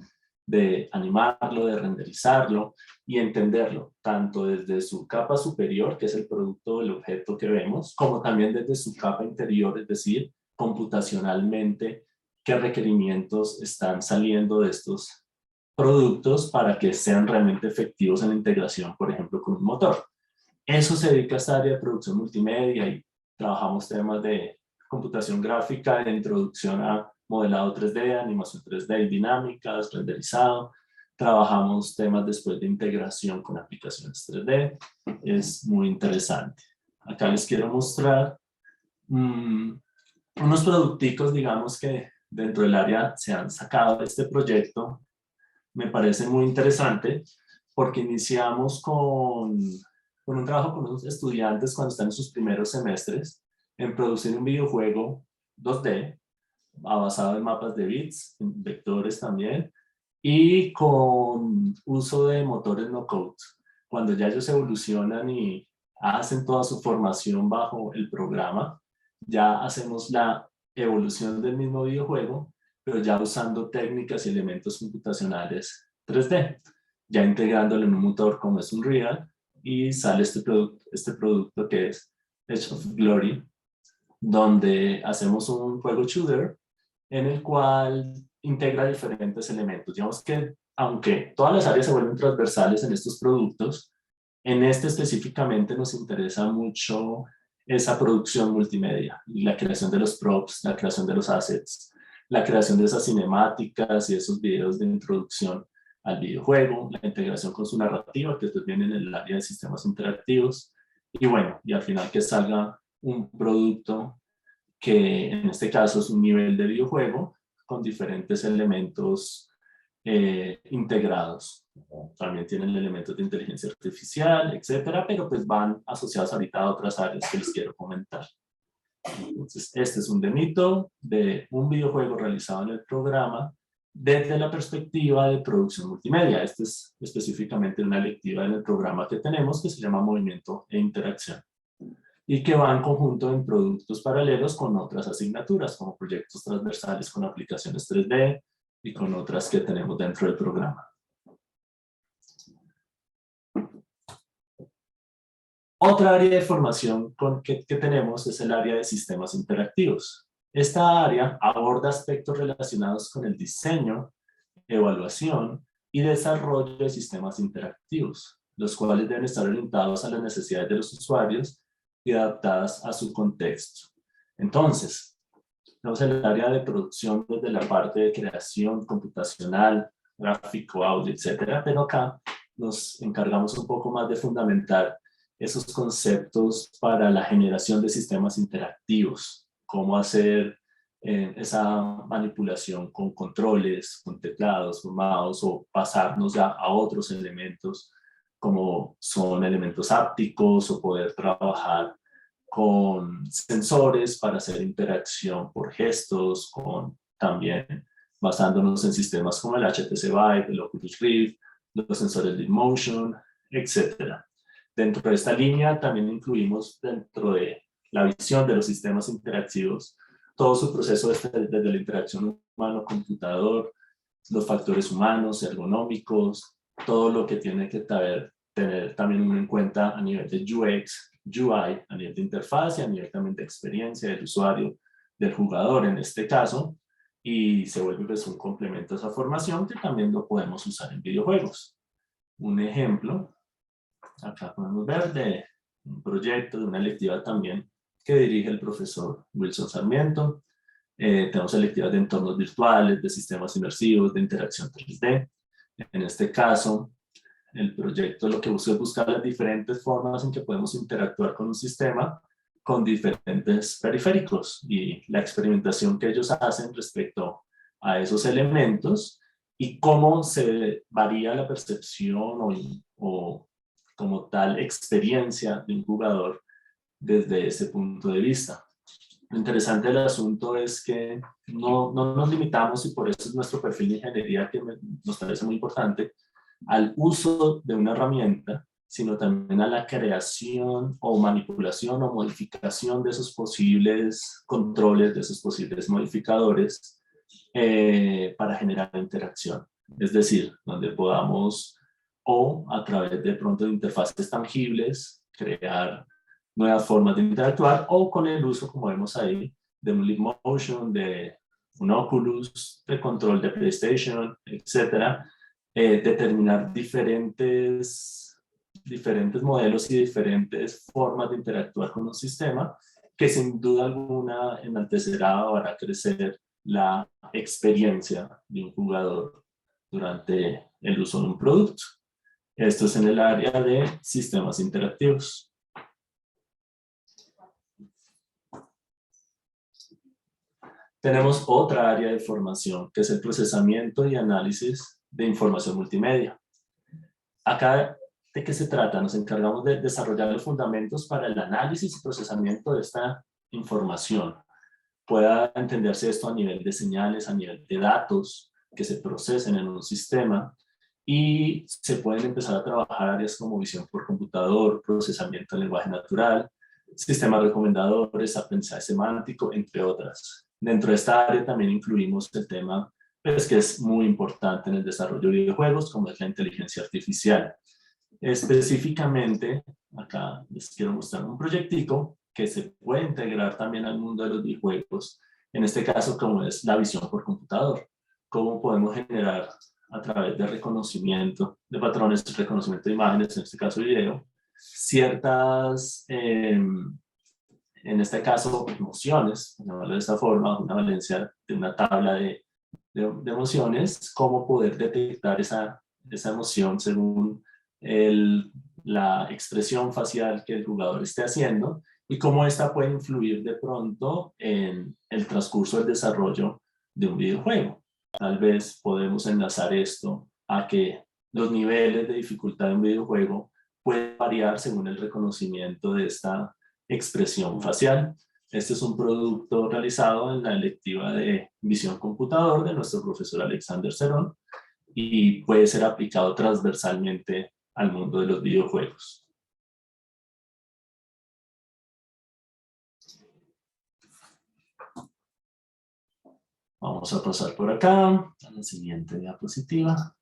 de animarlo, de renderizarlo y entenderlo, tanto desde su capa superior, que es el producto del objeto que vemos, como también desde su capa interior, es decir, computacionalmente, qué requerimientos están saliendo de estos productos para que sean realmente efectivos en la integración, por ejemplo, con un motor. Eso se dedica a esta área de producción multimedia y trabajamos temas de computación gráfica, de introducción a modelado 3D, animación 3D y dinámicas, renderizado. Trabajamos temas después de integración con aplicaciones 3D. Es muy interesante. Acá les quiero mostrar unos producticos, digamos, que dentro del área se han sacado de este proyecto. Me parece muy interesante porque iniciamos con un trabajo con unos estudiantes cuando están en sus primeros semestres en producir un videojuego 2D basado en mapas de bits, en vectores también, y con uso de motores no code. Cuando ya ellos evolucionan y hacen toda su formación bajo el programa, ya hacemos la evolución del mismo videojuego, pero ya usando técnicas y elementos computacionales 3D, ya integrándolo en un motor como es Unreal, y sale este producto que es Edge of Glory, donde hacemos un juego shooter en el cual integra diferentes elementos. Digamos que aunque todas las áreas se vuelven transversales en estos productos, en este específicamente nos interesa mucho esa producción multimedia y la creación de los props, la creación de los assets, la creación de esas cinemáticas y esos videos de introducción al videojuego, la integración con su narrativa, que pues viene en el área de sistemas interactivos, y bueno, y al final que salga un producto que en este caso es un nivel de videojuego con diferentes elementos integrados. También tienen elementos de inteligencia artificial, etcétera, pero pues van asociados ahorita a otras áreas que les quiero comentar. Entonces, este es un demito de un videojuego realizado en el programa desde la perspectiva de producción multimedia. Este es específicamente una electiva en el programa que tenemos que se llama Movimiento e Interacción y que va en conjunto en productos paralelos con otras asignaturas como proyectos transversales con aplicaciones 3D y con otras que tenemos dentro del programa. Otra área de formación que tenemos es el área de sistemas interactivos. Esta área aborda aspectos relacionados con el diseño, evaluación y desarrollo de sistemas interactivos, los cuales deben estar orientados a las necesidades de los usuarios y adaptadas a su contexto. Entonces, tenemos el área de producción desde la parte de creación computacional, gráfico, audio, etcétera, pero acá nos encargamos un poco más de fundamentar esos conceptos para la generación de sistemas interactivos, cómo hacer esa manipulación con controles, con teclados, con mouse, o pasarnos ya a otros elementos como son elementos ápticos o poder trabajar con sensores para hacer interacción por gestos, con también basándonos en sistemas como el HTC Vive, el Oculus Rift, los sensores de motion, etc. Dentro de esta línea también incluimos dentro de la visión de los sistemas interactivos todo su proceso desde la interacción humano-computador, los factores humanos, ergonómicos, todo lo que tiene que tener también uno en cuenta a nivel de UX, UI, a nivel de interfaz y a nivel también de experiencia del usuario, del jugador en este caso, y se vuelve pues un complemento a esa formación que también lo podemos usar en videojuegos. Un ejemplo, acá podemos ver de un proyecto, de una electiva también que dirige el profesor Wilson Sarmiento. Tenemos electivas de entornos virtuales, de sistemas inmersivos, de interacción 3D. En este caso, el proyecto lo que busca es buscar las diferentes formas en que podemos interactuar con un sistema con diferentes periféricos y la experimentación que ellos hacen respecto a esos elementos y cómo se varía la percepción o como tal experiencia de un jugador desde ese punto de vista. Lo interesante del asunto es que no nos limitamos, y por eso es nuestro perfil de ingeniería que nos parece muy importante, al uso de una herramienta, sino también a la creación o manipulación o modificación de esos posibles controles, de esos posibles modificadores para generar interacción. Es decir, donde podamos o a través de pronto de interfaces tangibles crear nuevas formas de interactuar, o con el uso, como vemos ahí, de un Leap Motion, de un Oculus, de control de PlayStation, etcétera, determinar diferentes modelos y diferentes formas de interactuar con un sistema que sin duda alguna enaltecerá o hará crecer la experiencia de un jugador durante el uso de un producto. Esto es en el área de sistemas interactivos. Tenemos otra área de formación que es el procesamiento y análisis de información multimedia. Acá, ¿de qué se trata? Nos encargamos de desarrollar los fundamentos para el análisis y procesamiento de esta información. Pueda entenderse esto a nivel de señales, a nivel de datos que se procesen en un sistema, y se pueden empezar a trabajar áreas como visión por computador, procesamiento en lenguaje natural, sistemas recomendadores, aprendizaje semántico, entre otras. Dentro de esta área también incluimos el tema pues, que es muy importante en el desarrollo de videojuegos, como es la inteligencia artificial. Específicamente, acá les quiero mostrar un proyectico que se puede integrar también al mundo de los videojuegos, en este caso como es la visión por computador. cómo podemos generar a través de reconocimiento de patrones, reconocimiento de imágenes, en este caso video, ciertas, en este caso, emociones, llamarlo de esta forma, una valencia de una tabla de emociones, cómo poder detectar esa emoción según la expresión facial que el jugador esté haciendo y cómo esta puede influir de pronto en el transcurso del desarrollo de un videojuego. Tal vez podemos enlazar esto a que los niveles de dificultad de un videojuego pueden variar según el reconocimiento de esta expresión facial. Este es un producto realizado en la electiva de visión computador de nuestro profesor Alexander Cerón y puede ser aplicado transversalmente al mundo de los videojuegos. Vamos a pasar por acá a la siguiente diapositiva.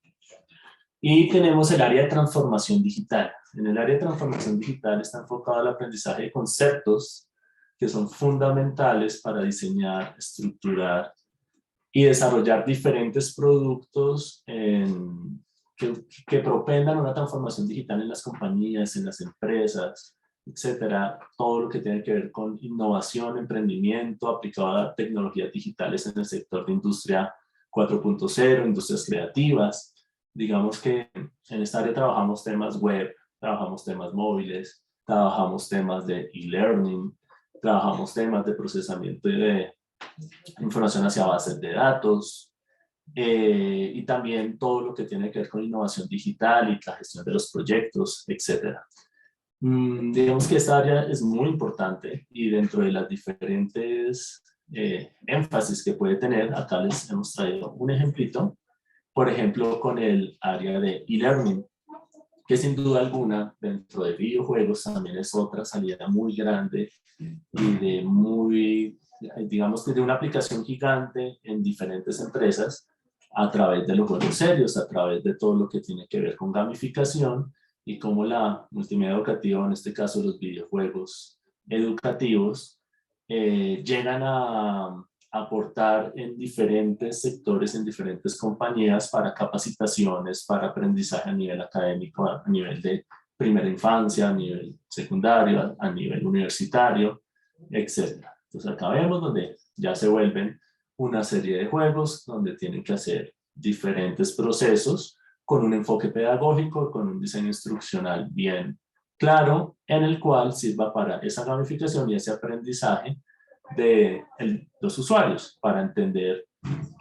Y tenemos el área de transformación digital. En el área de transformación digital está enfocado al aprendizaje de conceptos que son fundamentales para diseñar, estructurar y desarrollar diferentes productos que propendan una transformación digital en las compañías, en las empresas, etcétera. Todo lo que tiene que ver con innovación, emprendimiento, aplicado a tecnologías digitales en el sector de industria 4.0, industrias creativas. Digamos que en esta área trabajamos temas web, trabajamos temas móviles, trabajamos temas de e-learning, trabajamos temas de procesamiento de información hacia bases de datos, y también todo lo que tiene que ver con innovación digital y la gestión de los proyectos, etc. Digamos que esta área es muy importante y dentro de las diferentes énfasis que puede tener, acá les hemos traído un ejemplito, por ejemplo, con el área de e-learning, que sin duda alguna dentro de videojuegos también es otra salida muy grande y de muy, digamos que de una aplicación gigante en diferentes empresas a través de los juegos serios, a través de todo lo que tiene que ver con gamificación y cómo la multimedia educativa, en este caso los videojuegos educativos, llegan a aportar en diferentes sectores, en diferentes compañías para capacitaciones, para aprendizaje a nivel académico, a nivel de primera infancia, a nivel secundario, a nivel universitario, etc. Entonces acá vemos donde ya se vuelven una serie de juegos donde tienen que hacer diferentes procesos con un enfoque pedagógico, con un diseño instruccional bien claro, en el cual sirva para esa gamificación y ese aprendizaje de los usuarios, para entender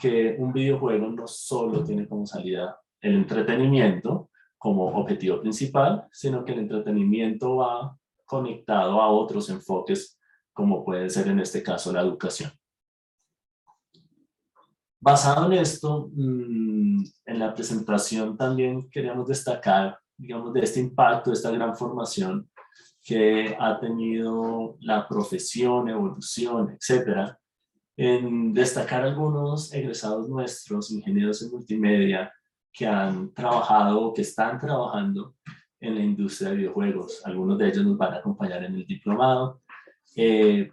que un videojuego no solo tiene como salida el entretenimiento como objetivo principal, sino que el entretenimiento va conectado a otros enfoques, como puede ser en este caso la educación. Basado en esto, en la presentación también queríamos destacar, digamos, de este impacto, de esta gran formación que ha tenido la profesión, evolución, etcétera, en destacar algunos egresados nuestros, ingenieros en multimedia, que han trabajado o que están trabajando en la industria de videojuegos. Algunos de ellos nos van a acompañar en el diplomado,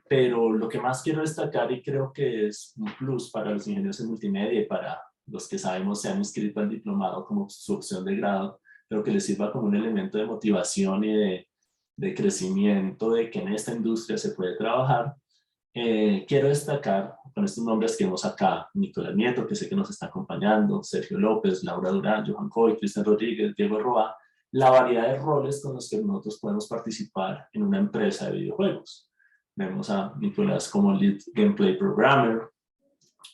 pero lo que más quiero destacar, y creo que es un plus para los ingenieros en multimedia y para los que sabemos se han inscrito al diplomado como su opción de grado, pero que les sirva como un elemento de motivación y de crecimiento, de que en esta industria se puede trabajar. Quiero destacar con estos nombres que vemos acá: Nicolás Nieto, que sé que nos está acompañando, Sergio López, Laura Durán, Johan Coy, Cristian Rodríguez, Diego Roa, la variedad de roles con los que nosotros podemos participar en una empresa de videojuegos. Vemos a Nicolás como Lead Gameplay Programmer,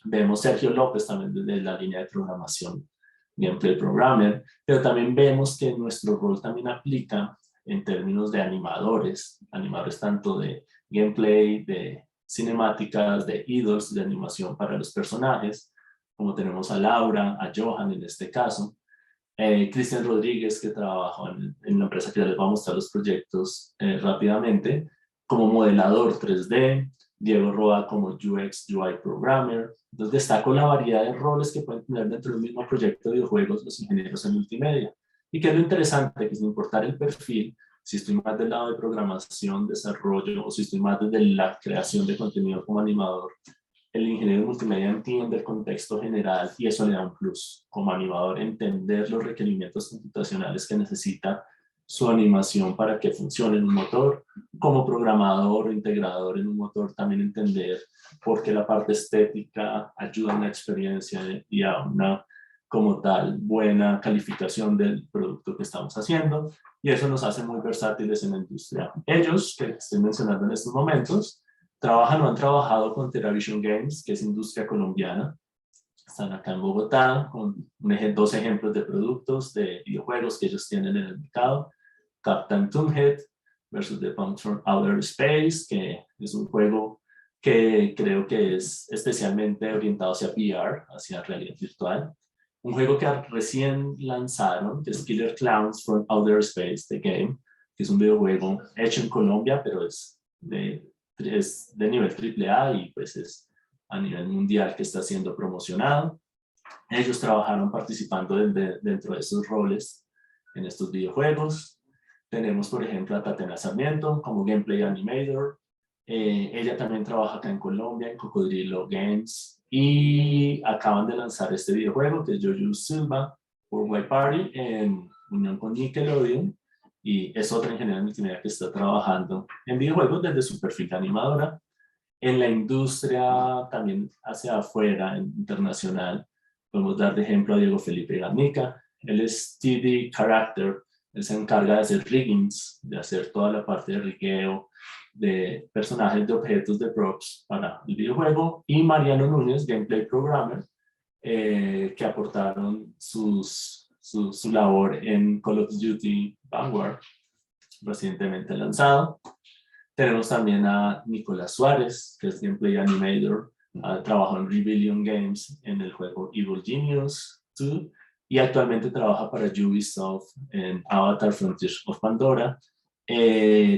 vemos Sergio López también desde la línea de programación Gameplay Programmer, pero también vemos que nuestro rol también aplica en términos de animadores tanto de gameplay, de cinemáticas, de idols, de animación para los personajes, como tenemos a Laura, a Johan en este caso, Cristian Rodríguez, que trabaja en una empresa que ya les va a mostrar los proyectos rápidamente, como modelador 3D, Diego Roa como UX UI Programmer. Entonces destaco la variedad de roles que pueden tener dentro del mismo proyecto de videojuegos los ingenieros en multimedia. Y que es lo interesante, que sin importar el perfil, si estoy más del lado de programación, desarrollo, o si estoy más desde la creación de contenido como animador, el ingeniero multimedia entiende el contexto general y eso le da un plus. Como animador, entender los requerimientos computacionales que necesita su animación para que funcione en un motor. Como programador o integrador en un motor, también entender por qué la parte estética ayuda a una experiencia y a una, como tal, buena calificación del producto que estamos haciendo. Y eso nos hace muy versátiles en la industria. Ellos, que estoy mencionando en estos momentos, trabajan o han trabajado con TeraVision Games, que es industria colombiana. Están acá en Bogotá con dos ejemplos de productos de videojuegos que ellos tienen en el mercado. Captain Toonhead versus The Pump from Outer Space, que es un juego que creo que es especialmente orientado hacia VR, hacia realidad virtual. Un juego que recién lanzaron, que es Killer Clowns from Outer Space, The Game, que es un videojuego hecho en Colombia, pero es de nivel AAA y pues es a nivel mundial que está siendo promocionado. Ellos trabajaron participando dentro de esos roles en estos videojuegos. Tenemos, por ejemplo, a Tatiana Sarmiento como Gameplay Animator. Ella también trabaja acá en Colombia, en Cocodrilo Games. Y acaban de lanzar este videojuego, que es Jojo Silva, Worldwide Party, en unión con Nickelodeon. Y es otra ingeniera multimedia que está trabajando en videojuegos desde su perfil animadora. En la industria, también hacia afuera, internacional, podemos dar de ejemplo a Diego Felipe Garnica. Él es 3D Character, él se encarga de hacer riggings, de hacer toda la parte de rigueo, de personajes, de objetos, de props para el videojuego. Y Mariano Núñez, Gameplay Programmer, que aportaron su labor en Call of Duty Vanguard, recientemente lanzado. Tenemos también a Nicolás Suárez, que es Gameplay Animator, trabajó en Rebellion Games en el juego Evil Genius 2 y actualmente trabaja para Ubisoft en Avatar Frontiers of Pandora,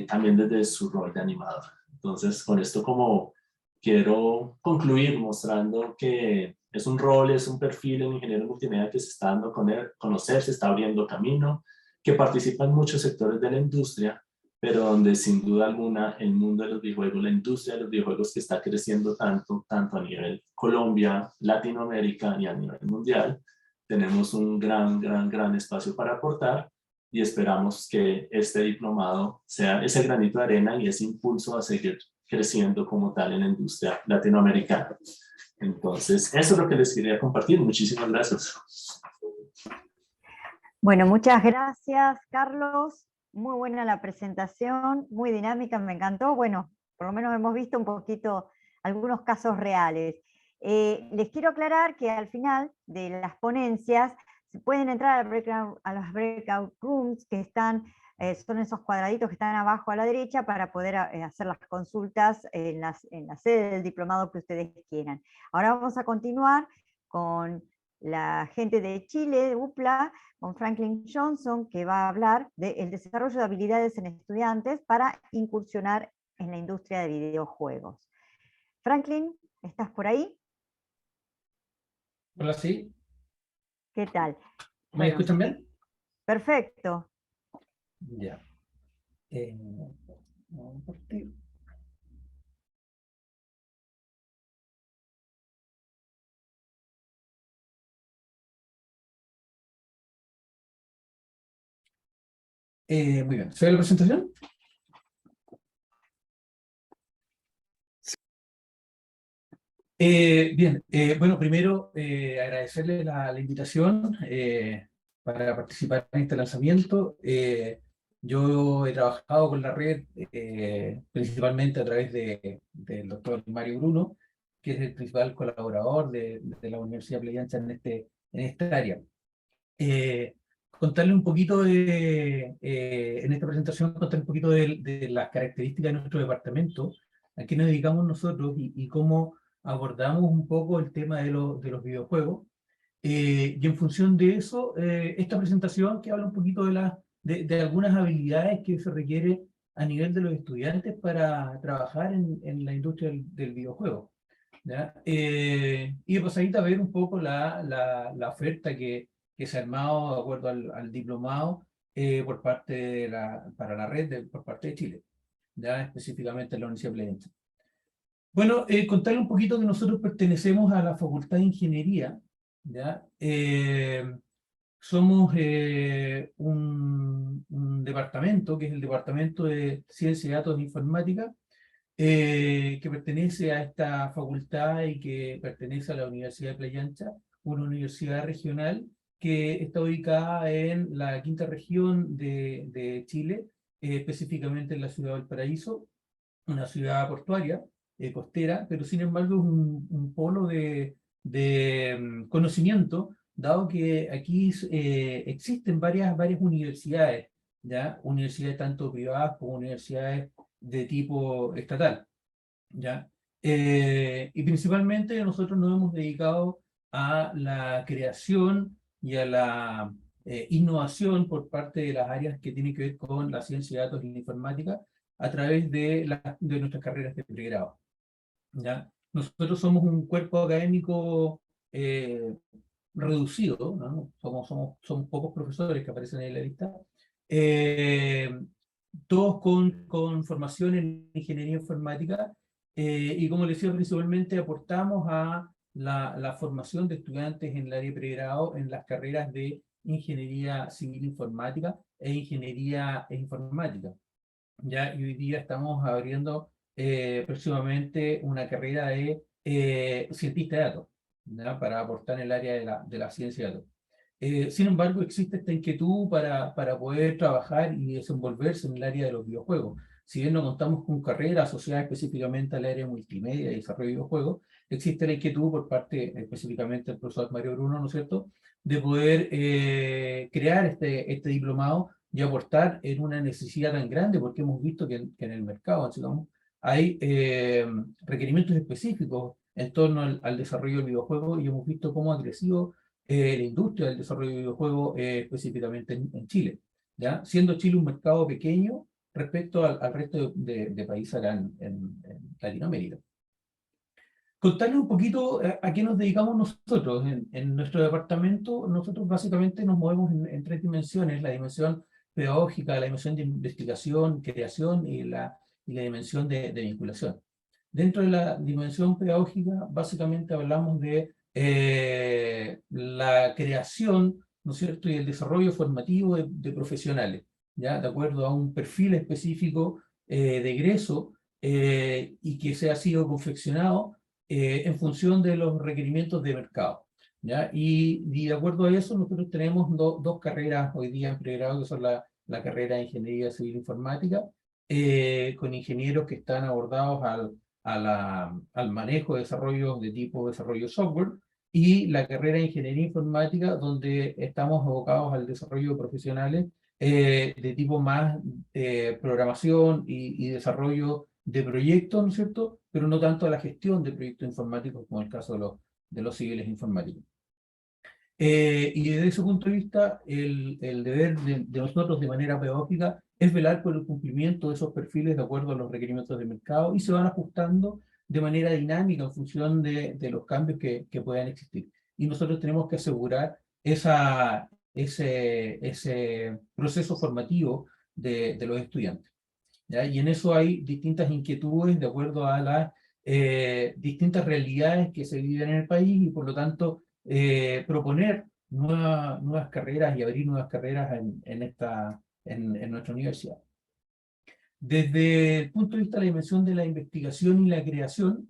también desde su rol de animador. Entonces, con esto como quiero concluir mostrando que es un rol, es un perfil en ingeniero multimedia que se está dando a conocer, se está abriendo camino, que participa en muchos sectores de la industria, pero donde sin duda alguna el mundo de los videojuegos, la industria de los videojuegos que está creciendo tanto a nivel Colombia, Latinoamérica y a nivel mundial, tenemos un gran espacio para aportar y esperamos que este diplomado sea ese granito de arena y ese impulso a seguir creciendo como tal en la industria latinoamericana. Entonces, eso es lo que les quería compartir. Muchísimas gracias. Bueno, muchas gracias, Carlos. Muy buena la presentación, muy dinámica, me encantó. Bueno, por lo menos hemos visto un poquito algunos casos reales. Les quiero aclarar que al final de las ponencias se pueden entrar a las breakout rooms que están, son esos cuadraditos que están abajo a la derecha para poder hacer las consultas en la sede del diplomado que ustedes quieran. Ahora vamos a continuar con la gente de Chile, de UPLA, con Franklin Johnson, que va a hablar del desarrollo de habilidades en estudiantes para incursionar en la industria de videojuegos. Franklin, ¿estás por ahí? Hola, sí. ¿Qué tal? ¿Me escuchan bien? Perfecto. Ya. Vamos a partir. Muy bien. ¿Se ve la presentación? Bien, bueno, primero agradecerle la invitación para participar en este lanzamiento. Yo he trabajado con la red principalmente a través del doctor Mario Bruno, que es el principal colaborador de la Universidad Playa Ancha en esta área. Contarle un poquito en esta presentación, contarle un poquito de las características de nuestro departamento, a qué nos dedicamos nosotros y cómo abordamos un poco el tema de los videojuegos. Y en función de eso, esta presentación que habla un poquito de algunas habilidades que se requiere a nivel de los estudiantes para trabajar en la industria del videojuego, ¿ya? Y de pasadita a ver un poco la oferta que se ha armado de acuerdo al diplomado por parte para la red por parte de Chile, ya específicamente en la Universidad Playa Ancha. Bueno, contarle un poquito que nosotros pertenecemos a la Facultad de Ingeniería, ¿ya? Somos un departamento, que es el Departamento de Ciencia, Datos e Informática, que pertenece a esta facultad y que pertenece a la Universidad de Playa Ancha, una universidad regional que está ubicada en la quinta región de Chile, específicamente en la ciudad de Valparaíso, una ciudad portuaria, costera, pero sin embargo es un polo de conocimiento, dado que aquí existen varias universidades, ¿ya? Universidades tanto privadas como universidades de tipo estatal, ¿ya? Y principalmente nosotros nos hemos dedicado a la creación y a la innovación por parte de las áreas que tienen que ver con la ciencia de datos y la informática a través de nuestras carreras de pregrado, ¿ya? Nosotros somos un cuerpo académico reducido, ¿no? Somos pocos profesores que aparecen en la lista, eh, todos con formación en ingeniería informática, y como les decía, principalmente aportamos a la formación de estudiantes en el área de pregrado en las carreras de ingeniería civil informática e ingeniería informática. ¿Ya? Y hoy día estamos abriendo próximamente una carrera de cientista de datos, ¿ya? Para aportar en el área de la ciencia de datos. Sin embargo, existe esta inquietud para poder trabajar y desenvolverse en el área de los videojuegos. Si bien no contamos con carrera asociada específicamente al área multimedia y desarrollo de videojuegos, existe la inquietud por parte específicamente del profesor Mario Bruno, ¿no es cierto?, de poder crear este diplomado y aportar en una necesidad tan grande, porque hemos visto que en el mercado, digamos, hay requerimientos específicos en torno al desarrollo del videojuego y hemos visto cómo ha crecido la industria del desarrollo de videojuegos específicamente en Chile, ¿ya? Siendo Chile un mercado pequeño respecto al resto de países acá en Latinoamérica. Contarles un poquito a qué nos dedicamos nosotros. En nuestro departamento, nosotros básicamente nos movemos en tres dimensiones: la dimensión pedagógica, la dimensión de investigación, creación y la dimensión de vinculación. Dentro de la dimensión pedagógica, básicamente hablamos de la creación, ¿no es cierto?, y el desarrollo formativo de profesionales, ¿ya? De acuerdo a un perfil específico de egreso y que se ha sido confeccionado en función de los requerimientos de mercado, ¿ya? Y de acuerdo a eso, nosotros tenemos dos carreras hoy día en pregrado, que son la carrera de Ingeniería Civil Informática, con ingenieros que están abordados al manejo de desarrollo de tipo desarrollo software, y la carrera de Ingeniería Informática, donde estamos abocados al desarrollo de profesionales de tipo más programación y desarrollo de proyectos, ¿no es cierto?, pero no tanto a la gestión de proyectos informáticos como el caso de los civiles informáticos. Y desde ese punto de vista, el deber de nosotros de manera pedagógica es velar por el cumplimiento de esos perfiles de acuerdo a los requerimientos del mercado, y se van ajustando de manera dinámica en función de los cambios que puedan existir. Y nosotros tenemos que asegurar ese proceso formativo de los estudiantes, ¿ya? Y en eso hay distintas inquietudes de acuerdo a las distintas realidades que se viven en el país, y por lo tanto proponer nuevas carreras y abrir nuevas carreras en nuestra universidad. Desde el punto de vista de la dimensión de la investigación y la creación,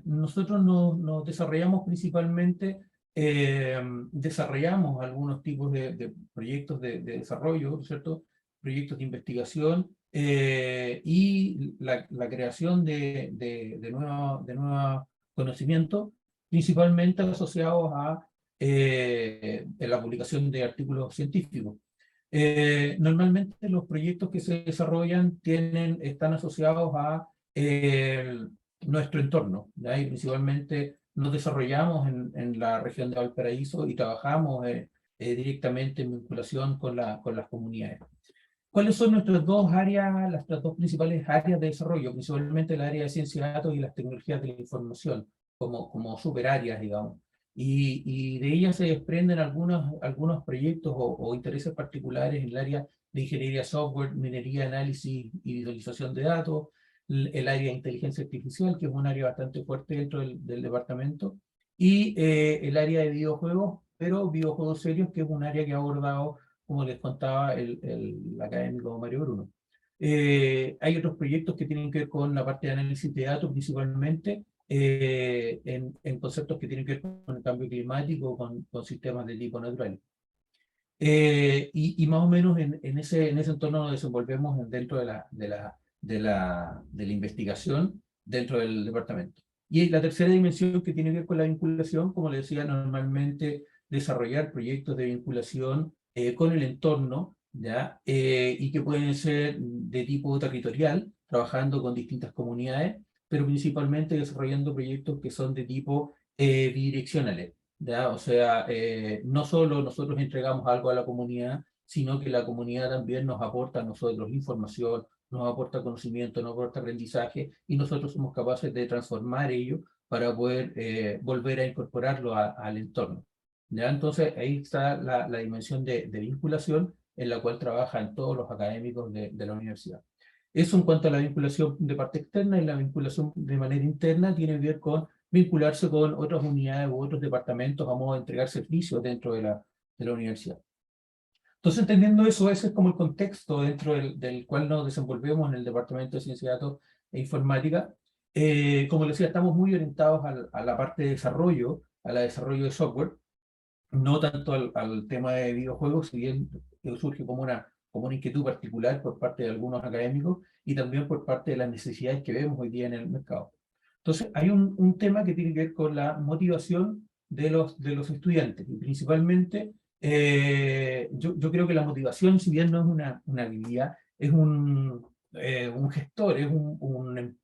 nosotros nos desarrollamos principalmente, desarrollamos algunos tipos de proyectos de desarrollo, ¿cierto?, proyectos de investigación y la creación de nuevos conocimientos, principalmente asociados a la publicación de artículos científicos. Normalmente los proyectos que se desarrollan están asociados a nuestro entorno, ¿ya? Y principalmente nos desarrollamos en la región de Valparaíso y trabajamos directamente en vinculación con las comunidades. ¿Cuáles son nuestras dos áreas, las dos principales áreas de desarrollo? Principalmente el área de ciencia de datos y las tecnologías de la información, como superáreas, digamos. Y de ellas se desprenden algunos proyectos o intereses particulares en el área de ingeniería software, minería, análisis y visualización de datos, el área de inteligencia artificial, que es un área bastante fuerte dentro del departamento, y el área de videojuegos, pero videojuegos serios, que es un área que ha abordado, como les contaba, el académico Mario Bruno. Hay otros proyectos que tienen que ver con la parte de análisis de datos, principalmente en conceptos que tienen que ver con el cambio climático, con sistemas de tipo natural. Y más o menos en ese entorno nos desenvolvemos dentro de la investigación dentro del departamento. Y la tercera dimensión, que tiene que ver con la vinculación, como le decía, normalmente desarrollar proyectos de vinculación con el entorno, ¿ya? Y que pueden ser de tipo territorial, trabajando con distintas comunidades, pero principalmente desarrollando proyectos que son de tipo bidireccionales. ¿Ya? O sea, no solo nosotros entregamos algo a la comunidad, sino que la comunidad también nos aporta a nosotros información, nos aporta conocimiento, nos aporta aprendizaje, y nosotros somos capaces de transformar ello para poder volver a incorporarlo al entorno. ¿Ya? Entonces, ahí está la dimensión de vinculación en la cual trabajan todos los académicos de la universidad. Eso en cuanto a la vinculación de parte externa, y la vinculación de manera interna tiene que ver con vincularse con otras unidades u otros departamentos a modo de entregar servicios dentro de la universidad. Entonces, entendiendo eso, ese es como el contexto dentro del cual nos desenvolvemos en el Departamento de Ciencia de Datos e Informática. Como les decía, estamos muy orientados a la parte de desarrollo, al desarrollo de software, no tanto al tema de videojuegos, si bien surge como una inquietud particular por parte de algunos académicos y también por parte de las necesidades que vemos hoy día en el mercado. Entonces, hay un tema que tiene que ver con la motivación de los estudiantes, y principalmente yo creo que la motivación, si bien no es una habilidad, es un gestor, es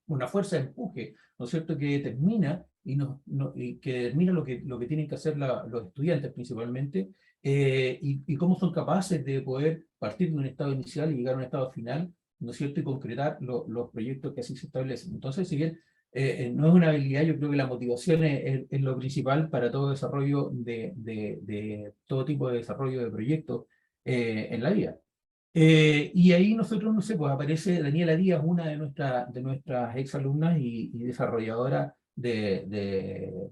una fuerza de empuje, ¿no es cierto?, que determina y que determina lo que tienen que hacer los estudiantes principalmente, y cómo son capaces de poder partir de un estado inicial y llegar a un estado final, ¿no es cierto?, y concretar los proyectos que así se establecen. Entonces, si bien no es una habilidad, yo creo que la motivación es lo principal para todo desarrollo de todo tipo de desarrollo de proyectos en la vida. Y ahí nosotros, no sé, pues aparece Daniela Díaz, una de nuestras exalumnas y desarrolladora de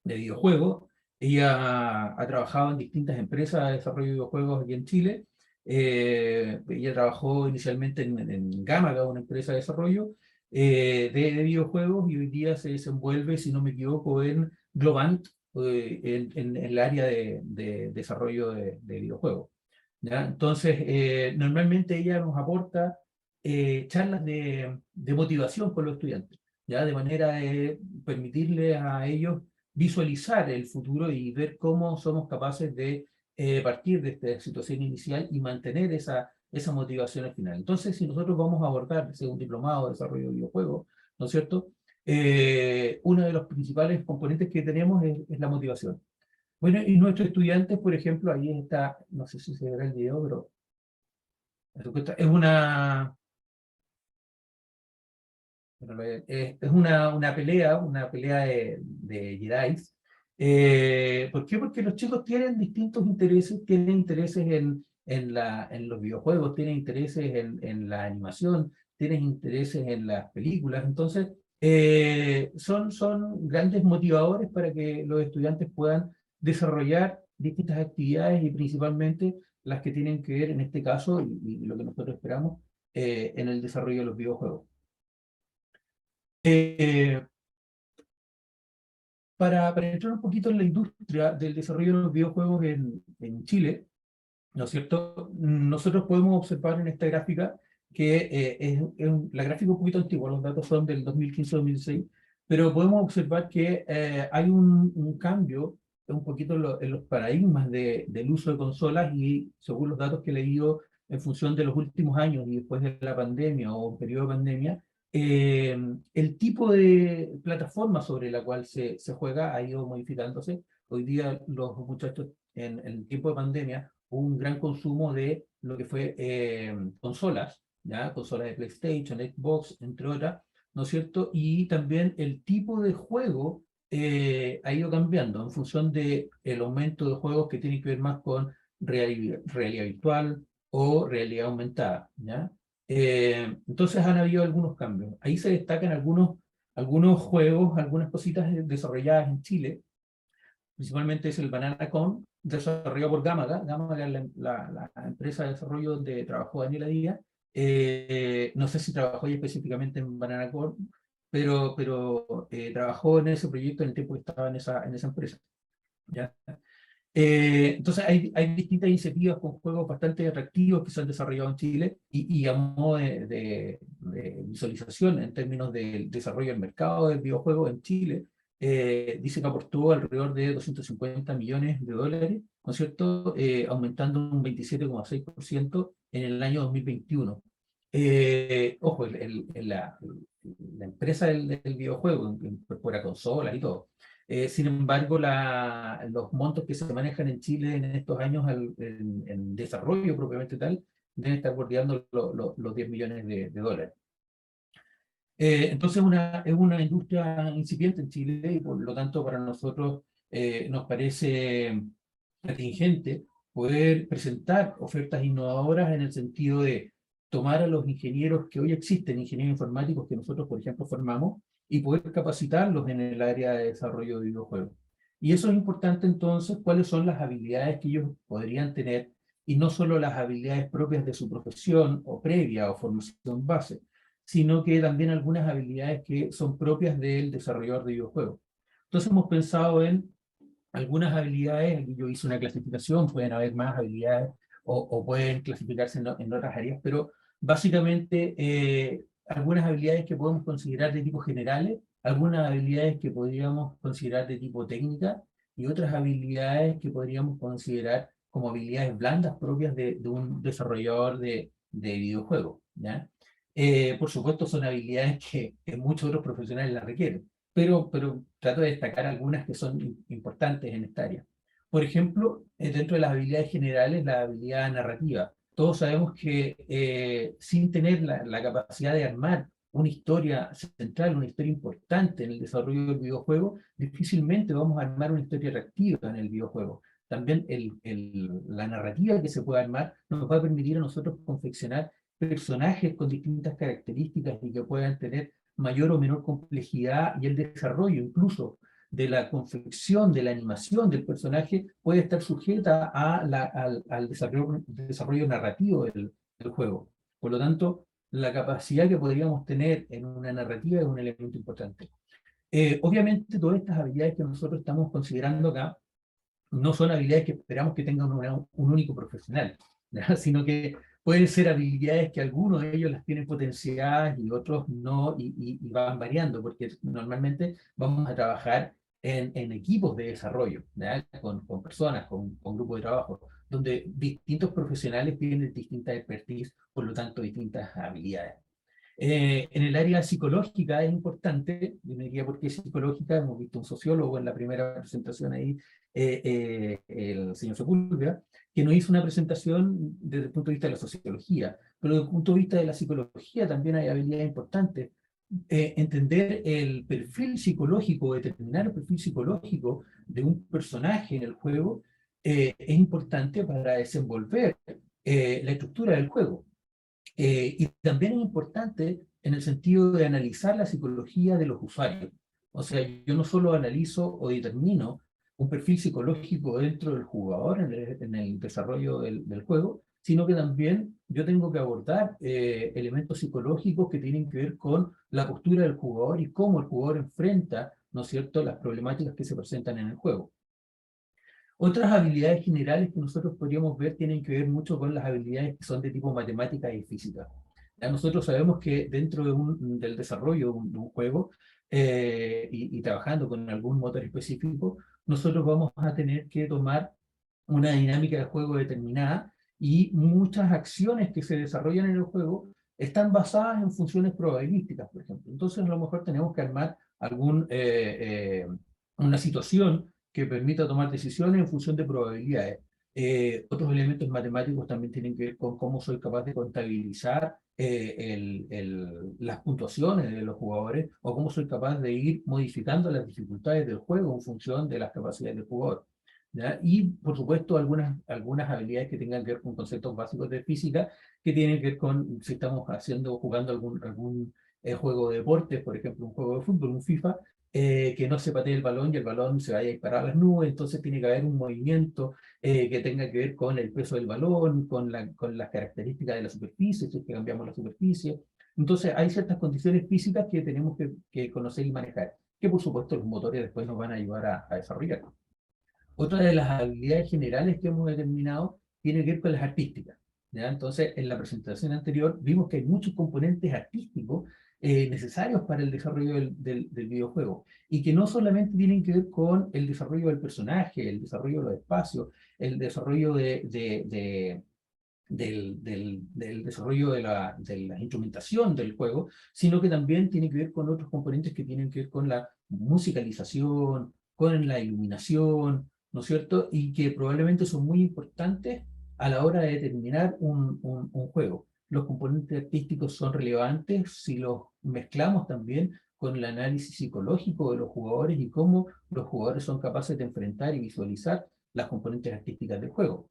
videojuegos. Ella ha trabajado en distintas empresas de desarrollo de videojuegos aquí en Chile. Ella trabajó inicialmente en Gamaga, una empresa de desarrollo de videojuegos, y hoy día se desenvuelve, si no me equivoco, en Globant, en el área de desarrollo de videojuegos. ¿Ya? Entonces, normalmente ella nos aporta charlas de motivación con los estudiantes, ¿ya? De manera de permitirles a ellos visualizar el futuro y ver cómo somos capaces de partir de esta situación inicial y mantener esa motivación al final. Entonces, si nosotros vamos a abordar un diplomado de desarrollo de videojuegos, ¿no es cierto? Uno de los principales componentes que tenemos es la motivación. Bueno, y nuestros estudiantes, por ejemplo, ahí está, no sé si se verá el video, pero es una pelea de Jedis. ¿Por qué? Porque los chicos tienen distintos intereses, tienen intereses en los videojuegos, tienen intereses en la animación, tienen intereses en las películas. Entonces, son grandes motivadores para que los estudiantes puedan desarrollar distintas actividades, y principalmente las que tienen que ver, en este caso, y lo que nosotros esperamos, en el desarrollo de los videojuegos. Para entrar un poquito en la industria del desarrollo de los videojuegos en Chile, ¿no es cierto? Nosotros podemos observar en esta gráfica que la gráfica un poquito antigua, los datos son del 2015-2016, pero podemos observar que hay un cambio un poquito en los paradigmas del uso de consolas, y según los datos que he leído en función de los últimos años y después de la pandemia o un periodo de pandemia, el tipo de plataforma sobre la cual se juega ha ido modificándose. Hoy día los muchachos en el tiempo de pandemia hubo un gran consumo de lo que fue consolas, ¿ya? Consolas de PlayStation, Xbox, entre otras, ¿no es cierto? Y también el tipo de juego ha ido cambiando en función del aumento de juegos que tienen que ver más con realidad virtual o realidad aumentada, ¿ya? Entonces han habido algunos cambios. Ahí se destacan algunos juegos, algunas cositas desarrolladas en Chile. Principalmente es el Bananacon, desarrollado por Gamaga. Gamaga es la empresa de desarrollo donde trabajó Daniela Díaz. No sé si trabajó ella específicamente en Bananacon, pero trabajó en ese proyecto en el tiempo que estaba en esa empresa. ¿Ya? Entonces hay distintas iniciativas con juegos bastante atractivos que se han desarrollado en Chile y a modo de visualización en términos del desarrollo del mercado del videojuego en Chile, dice que aportó alrededor de 250 millones de dólares, ¿no es cierto? Aumentando un 27,6% en el año 2021. Ojo, la empresa del videojuego incorpora consolas y todo. Sin embargo, los montos que se manejan en Chile en estos años en desarrollo propiamente tal, deben estar bordeando los 10 millones de dólares. Entonces es una industria incipiente en Chile y por lo tanto para nosotros nos parece atingente poder presentar ofertas innovadoras en el sentido de tomar a los ingenieros que hoy existen, ingenieros informáticos que nosotros, por ejemplo, formamos, y poder capacitarlos en el área de desarrollo de videojuegos. Y eso es importante entonces, cuáles son las habilidades que ellos podrían tener, y no solo las habilidades propias de su profesión o previa o formación base, sino que también algunas habilidades que son propias del desarrollador de videojuegos. Entonces hemos pensado en algunas habilidades, yo hice una clasificación, pueden haber más habilidades o pueden clasificarse en otras áreas, pero básicamente algunas habilidades que podemos considerar de tipo generales, algunas habilidades que podríamos considerar de tipo técnica y otras habilidades que podríamos considerar como habilidades blandas propias de un desarrollador de videojuegos, ¿ya? Por supuesto son habilidades que muchos otros profesionales las requieren, pero trato de destacar algunas que son importantes en esta área. Por ejemplo, dentro de las habilidades generales, la habilidad narrativa. Todos sabemos que sin tener la capacidad de armar una historia central, una historia importante en el desarrollo del videojuego, difícilmente vamos a armar una historia atractiva en el videojuego. También la narrativa que se puede armar nos va a permitir a nosotros confeccionar personajes con distintas características y que puedan tener mayor o menor complejidad, y el desarrollo incluso de la confección, de la animación del personaje puede estar sujeta al desarrollo narrativo del juego. Por lo tanto, la capacidad que podríamos tener en una narrativa es un elemento importante. Obviamente, todas estas habilidades que nosotros estamos considerando acá no son habilidades que esperamos que tengan un único profesional, ¿ya? Sino que pueden ser habilidades que algunos de ellos las tienen potenciadas y otros no, y van variando, porque normalmente vamos a trabajar en equipos de desarrollo, ¿ya? Con personas, con grupos de trabajo, donde distintos profesionales tienen distintas expertise, por lo tanto distintas habilidades. En el área psicológica es importante, yo me diría porque es psicológica, hemos visto un sociólogo en la primera presentación ahí, el señor Sepúlveda, que nos hizo una presentación desde el punto de vista de la sociología, pero desde el punto de vista de la psicología también hay habilidades importantes. Entender el perfil psicológico, determinar el perfil psicológico de un personaje en el juego es importante para desenvolver la estructura del juego. Y también es importante en el sentido de analizar la psicología de los usuarios. O sea, yo no solo analizo o determino un perfil psicológico dentro del jugador en el desarrollo del juego, sino que también yo tengo que abordar elementos psicológicos que tienen que ver con la postura del jugador y cómo el jugador enfrenta, ¿no es cierto?, las problemáticas que se presentan en el juego. Otras habilidades generales que nosotros podríamos ver tienen que ver mucho con las habilidades que son de tipo matemática y física. Ya nosotros sabemos que dentro del desarrollo de un juego y trabajando con algún motor específico, nosotros vamos a tener que tomar una dinámica de juego determinada y muchas acciones que se desarrollan en el juego están basadas en funciones probabilísticas, por ejemplo. Entonces a lo mejor tenemos que armar una situación que permita tomar decisiones en función de probabilidades. Otros elementos matemáticos también tienen que ver con cómo soy capaz de contabilizar las puntuaciones de los jugadores o cómo soy capaz de ir modificando las dificultades del juego en función de las capacidades del jugador. ¿ya? Y, por supuesto, algunas habilidades que tengan que ver con conceptos básicos de física, que tienen que ver con si estamos jugando algún juego de deportes, por ejemplo, un juego de fútbol, un FIFA, que no se patee el balón y el balón se vaya a disparar a las nubes, entonces tiene que haber un movimiento que tenga que ver con el peso del balón, con las características de la superficie, si es que cambiamos la superficie. Entonces hay ciertas condiciones físicas que tenemos que conocer y manejar, que por supuesto los motores después nos van a ayudar a desarrollar. Otra de las habilidades generales que hemos determinado tiene que ver con las artísticas, ¿ya? Entonces, en la presentación anterior vimos que hay muchos componentes artísticos necesarios para el desarrollo del videojuego, y que no solamente tienen que ver con el desarrollo del personaje, el desarrollo de los espacios, el desarrollo del desarrollo de la instrumentación del juego, sino que también tiene que ver con otros componentes que tienen que ver con la musicalización, con la iluminación, ¿no es cierto? Y que probablemente son muy importantes a la hora de determinar un juego. Los componentes artísticos son relevantes si los mezclamos también con el análisis psicológico de los jugadores y cómo los jugadores son capaces de enfrentar y visualizar las componentes artísticas del juego,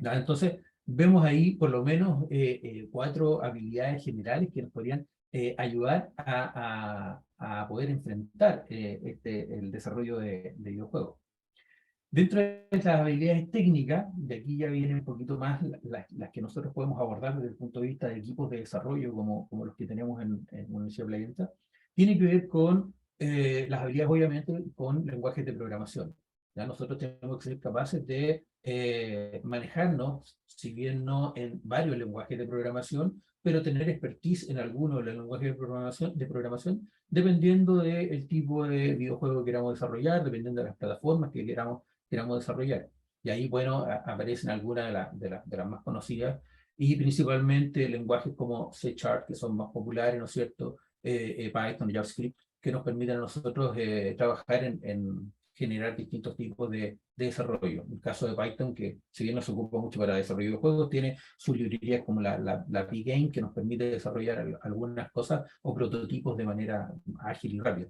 ¿ya? Entonces, vemos ahí por lo menos 4 habilidades generales que nos podrían ayudar a poder enfrentar el desarrollo de videojuegos. Dentro de las habilidades técnicas, de aquí ya vienen un poquito más las que nosotros podemos abordar desde el punto de vista de equipos de desarrollo como los que tenemos en Universidad Playa Ancha, tiene que ver con las habilidades, obviamente, con lenguajes de programación. ¿Ya? Nosotros tenemos que ser capaces de manejarnos, si bien no en varios lenguajes de programación, pero tener expertise en algunos de los lenguajes de programación, dependiendo del tipo de videojuego que queramos desarrollar, dependiendo de las plataformas que queramos desarrollar. Y ahí, bueno, aparecen algunas de las más conocidas, y principalmente lenguajes como C#, que son más populares, ¿no es cierto? Python, JavaScript, que nos permiten a nosotros trabajar en generar distintos tipos de desarrollo. En el caso de Python, que si bien no se ocupa mucho para desarrollo de juegos, tiene sus librerías como la Pygame, que nos permite desarrollar algunas cosas o prototipos de manera ágil y rápida.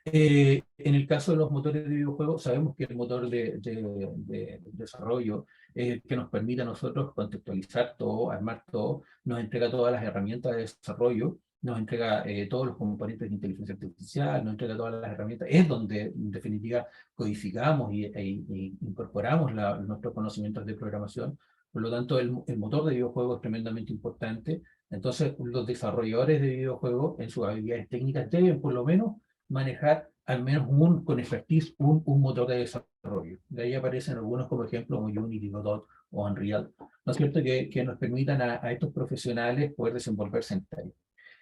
En el caso de los motores de videojuegos, sabemos que el motor de desarrollo que nos permite a nosotros contextualizar todo, armar todo, nos entrega todas las herramientas de desarrollo, nos entrega todos los componentes de inteligencia artificial, nos entrega todas las herramientas, es donde en definitiva codificamos e incorporamos nuestros conocimientos de programación. Por lo tanto, el motor de videojuegos es tremendamente importante. Entonces, los desarrolladores de videojuegos en sus habilidades técnicas deben por lo menos manejar al menos con expertise un motor de desarrollo. De ahí aparecen algunos como ejemplo como Unity, Godot o Unreal, ¿no es cierto?, que nos permitan a estos profesionales poder desenvolverse en tareas.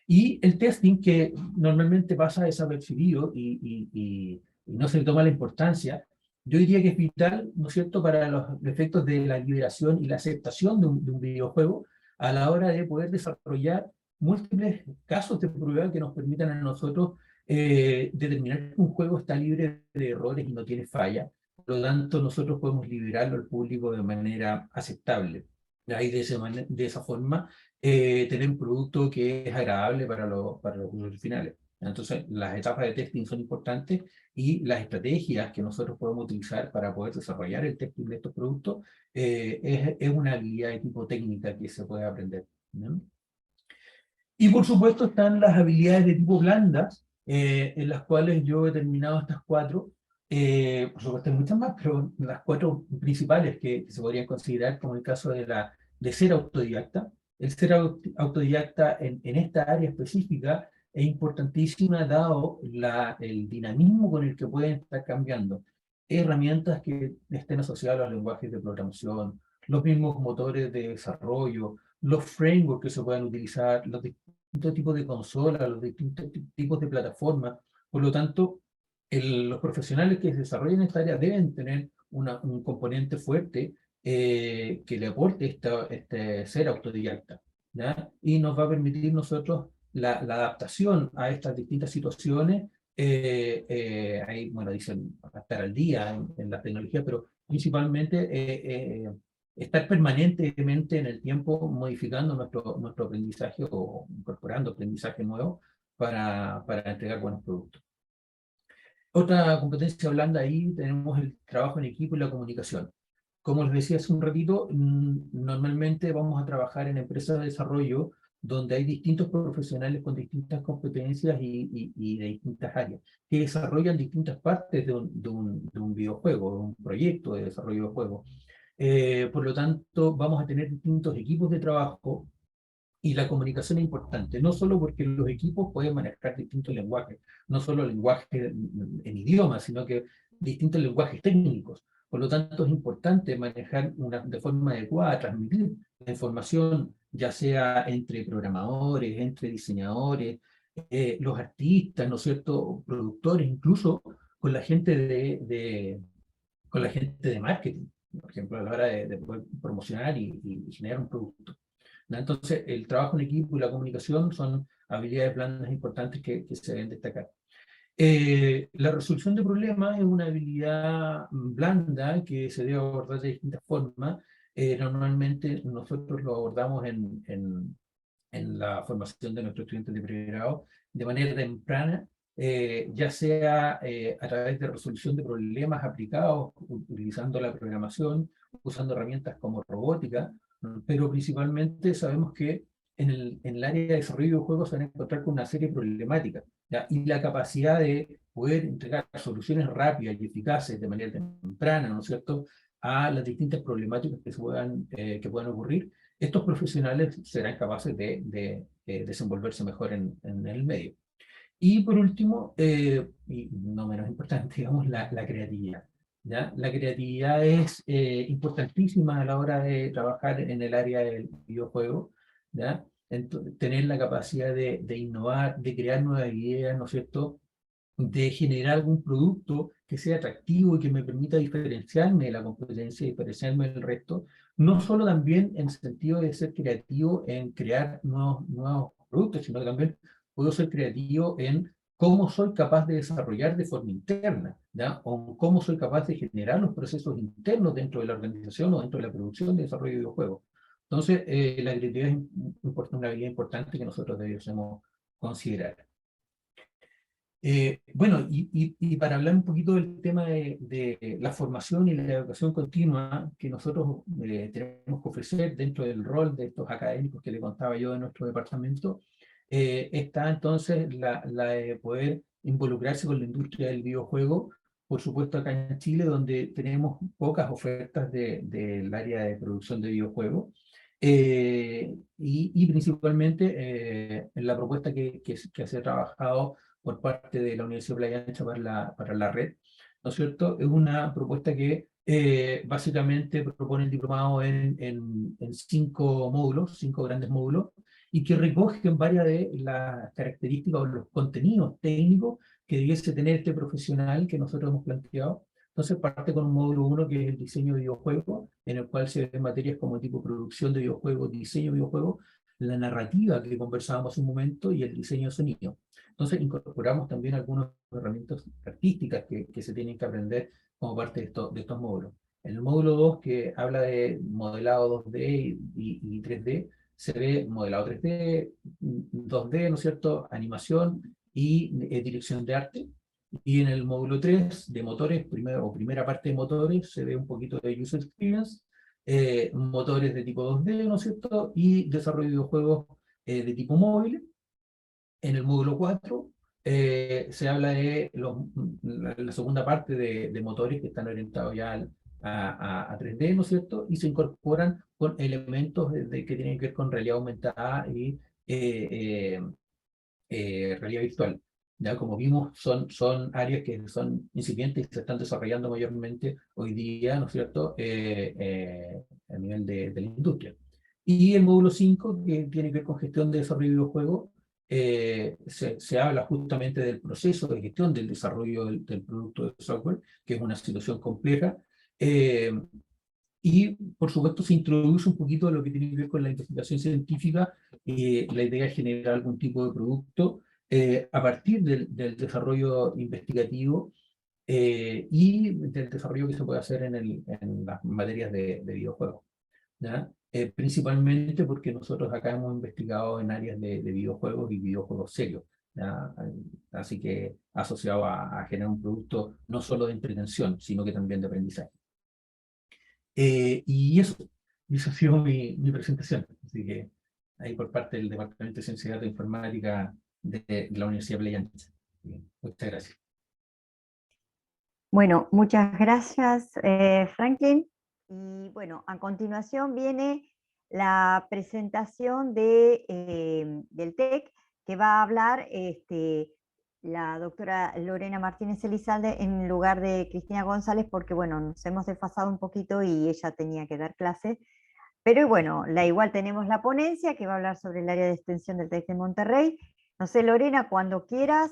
Y el testing, que normalmente pasa desapercibido y no se le toma la importancia, yo diría que es vital, ¿no es cierto?, para los efectos de la liberación y la aceptación de un videojuego a la hora de poder desarrollar múltiples casos de prueba que nos permitan a nosotros determinar que un juego está libre de errores y no tiene falla. Por lo tanto, nosotros podemos liberarlo al público de manera aceptable. Ahí de esa forma tener un producto que es agradable para los usuarios finales. Entonces, las etapas de testing son importantes, y las estrategias que nosotros podemos utilizar para poder desarrollar el testing de estos productos es una habilidad de tipo técnica que se puede aprender, ¿no? Y por supuesto están las habilidades de tipo blandas, en las cuales yo he determinado estas 4. Por supuesto hay muchas más, pero las 4 principales que se podrían considerar, como el caso de ser autodidacta. El ser autodidacta en esta área específica es importantísima, dado el dinamismo con el que pueden estar cambiando. Herramientas que estén asociadas a los lenguajes de programación, los mismos motores de desarrollo, los frameworks que se puedan utilizar, los distintos tipos de consolas, los distintos tipos de plataformas. Por lo tanto, los profesionales que desarrollen esta área deben tener un componente fuerte que le aporte este ser autodidacta, ¿ya? Y nos va a permitir nosotros la adaptación a estas distintas situaciones. Ahí, bueno, dicen estar al día en la tecnología, pero principalmente estar permanentemente en el tiempo modificando nuestro aprendizaje o incorporando aprendizaje nuevo para entregar buenos productos. Otra competencia blanda ahí tenemos el trabajo en equipo y la comunicación. Como les decía hace un ratito, normalmente vamos a trabajar en empresas de desarrollo donde hay distintos profesionales con distintas competencias y de distintas áreas, que desarrollan distintas partes de un videojuego, de un proyecto de desarrollo de juego. Por lo tanto, vamos a tener distintos equipos de trabajo y la comunicación es importante, no solo porque los equipos pueden manejar distintos lenguajes, no solo lenguaje en idiomas, sino que distintos lenguajes técnicos. Por lo tanto, es importante manejar de forma adecuada, transmitir la información, ya sea entre programadores, entre diseñadores, los artistas, ¿no es cierto?, productores, incluso con la gente con la gente de marketing, por ejemplo, a la hora de poder promocionar y generar un producto. ¿No? Entonces, el trabajo en equipo y la comunicación son habilidades blandas importantes que se deben destacar. La resolución de problemas es una habilidad blanda que se debe abordar de distintas formas. Normalmente nosotros lo abordamos en la formación de nuestros estudiantes de pregrado de manera temprana, ya sea a través de resolución de problemas aplicados, utilizando la programación, usando herramientas como robótica, pero principalmente sabemos que en el área de desarrollo de videojuegos se van a encontrar con una serie de problemáticas, ¿ya? Y la capacidad de poder entregar soluciones rápidas y eficaces de manera temprana, ¿no es cierto?, a las distintas problemáticas que puedan ocurrir, estos profesionales serán capaces de desenvolverse mejor en el medio. Y por último, y no menos importante, digamos, la creatividad. ¿Ya? La creatividad es importantísima a la hora de trabajar en el área del videojuego, ¿ya? Tener la capacidad de innovar, de crear nuevas ideas, ¿no es cierto?, de generar algún producto que sea atractivo y que me permita diferenciarme de la competencia, diferenciarme del resto, no solo también en el sentido de ser creativo en crear nuevos productos, sino que también puedo ser creativo en cómo soy capaz de desarrollar de forma interna, ¿ya? O cómo soy capaz de generar los procesos internos dentro de la organización o dentro de la producción de desarrollo de videojuegos. Entonces, la creatividad es una habilidad importante que nosotros debemos considerar. Bueno, y para hablar un poquito del tema de la formación y la educación continua que nosotros tenemos que ofrecer dentro del rol de estos académicos que le contaba yo de nuestro departamento, está entonces la de poder involucrarse con la industria del videojuego, por supuesto acá en Chile, donde tenemos pocas ofertas del área de producción de videojuegos, y principalmente en la propuesta que se ha trabajado por parte de la Universidad de Playa Ancha para la red, ¿no es cierto? Es una propuesta que básicamente propone el diplomado en 5 módulos, 5 grandes módulos, y que recogen varias de las características o los contenidos técnicos que debiese tener este profesional que nosotros hemos planteado. Entonces parte con un módulo 1 que es el diseño de videojuegos, en el cual se ven materias como tipo producción de videojuegos, diseño de videojuegos, la narrativa que conversábamos hace un momento y el diseño de sonido. Entonces incorporamos también algunas herramientas artísticas que se tienen que aprender como parte de estos módulos. En el módulo 2, que habla de modelado 2D y 3D, se ve modelado 3D, 2D, ¿no es cierto?, animación y dirección de arte. Y en el módulo 3 de motores, primera parte de motores, se ve un poquito de user experience, motores de tipo 2D, ¿no es cierto?, y desarrollo de videojuegos de tipo móvil. En el módulo 4 se habla de la segunda parte de motores que están orientados ya a 3D, ¿no es cierto? Y se incorporan con elementos que tienen que ver con realidad aumentada y realidad virtual. Ya como vimos, son áreas que son incipientes y se están desarrollando mayormente hoy día, ¿no es cierto?, a nivel de la industria. Y el módulo 5, que tiene que ver con gestión de desarrollo de videojuegos, se habla justamente del proceso de gestión del desarrollo del producto de software, que es una situación compleja, y por supuesto se introduce un poquito de lo que tiene que ver con la investigación científica, la idea es generar algún tipo de producto a partir del desarrollo investigativo y del desarrollo que se puede hacer en las materias de videojuegos, ¿ya? Principalmente porque nosotros acá hemos investigado en áreas de videojuegos y videojuegos serios, ¿ya? Así que asociado a generar un producto no solo de entretención, sino que también de aprendizaje. Y esa ha sido mi presentación. Así que ahí por parte del Departamento de Ciencia y Datos Informática de la Universidad Playa Ancha. Muchas gracias. Bueno, muchas gracias, Franklin. Y bueno, a continuación viene la presentación del TEC, que va a hablar la doctora Lorena Martínez Elizalde en lugar de Cristina González, porque bueno, nos hemos desfasado un poquito y ella tenía que dar clase. Pero bueno, igual tenemos la ponencia que va a hablar sobre el área de extensión del TEC de Monterrey. No sé, Lorena, cuando quieras.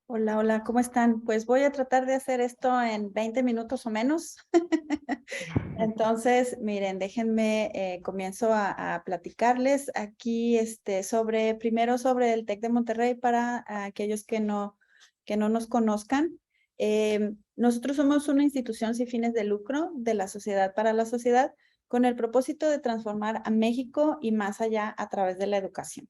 Hola, hola, ¿cómo están? Pues voy a tratar de hacer esto en 20 minutos o menos. Entonces, miren, déjenme, comienzo a platicarles aquí primero sobre el TEC de Monterrey para aquellos que no nos conozcan. Nosotros somos una institución sin fines de lucro de la sociedad para la sociedad con el propósito de transformar a México y más allá a través de la educación.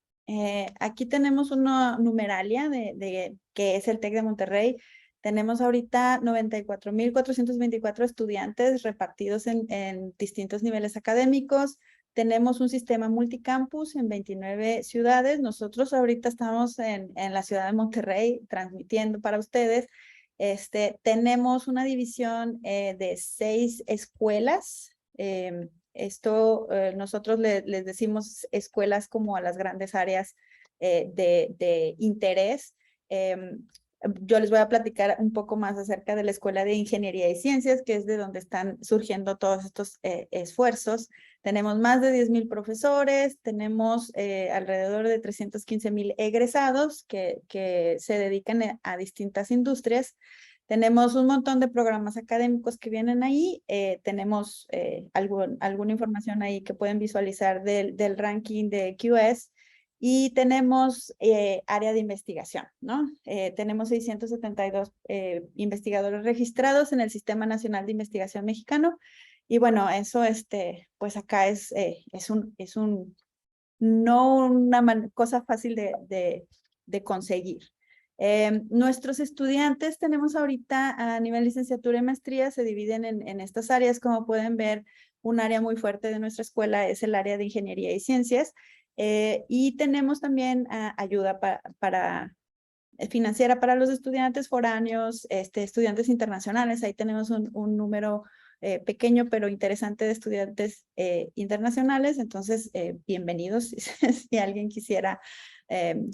Aquí tenemos una numeralia de que es el TEC de Monterrey. Tenemos ahorita 94,424 estudiantes repartidos en distintos niveles académicos. Tenemos un sistema multicampus en 29 ciudades. Nosotros ahorita estamos en la ciudad de Monterrey transmitiendo para ustedes. Tenemos una división de 6 escuelas. Nosotros les decimos escuelas como a las grandes áreas de interés. Yo les voy a platicar un poco más acerca de la Escuela de Ingeniería y Ciencias, que es de donde están surgiendo todos estos esfuerzos. Tenemos más de 10,000 profesores, tenemos alrededor de 315,000 egresados que se dedican a distintas industrias. Tenemos un montón de programas académicos que vienen ahí. Tenemos alguna información ahí que pueden visualizar del ranking de QS. Y tenemos área de investigación, ¿no? Tenemos 672 investigadores registrados en el Sistema Nacional de Investigación Mexicano. Y bueno, eso pues acá no una cosa fácil de conseguir. Nuestros estudiantes tenemos ahorita a nivel licenciatura y maestría, se dividen en estas áreas. Como pueden ver, un área muy fuerte de nuestra escuela es el área de Ingeniería y Ciencias. Y tenemos también ayuda financiera para los estudiantes foráneos, estudiantes internacionales. Ahí tenemos un número pequeño pero interesante de estudiantes internacionales. Entonces, bienvenidos si alguien quisiera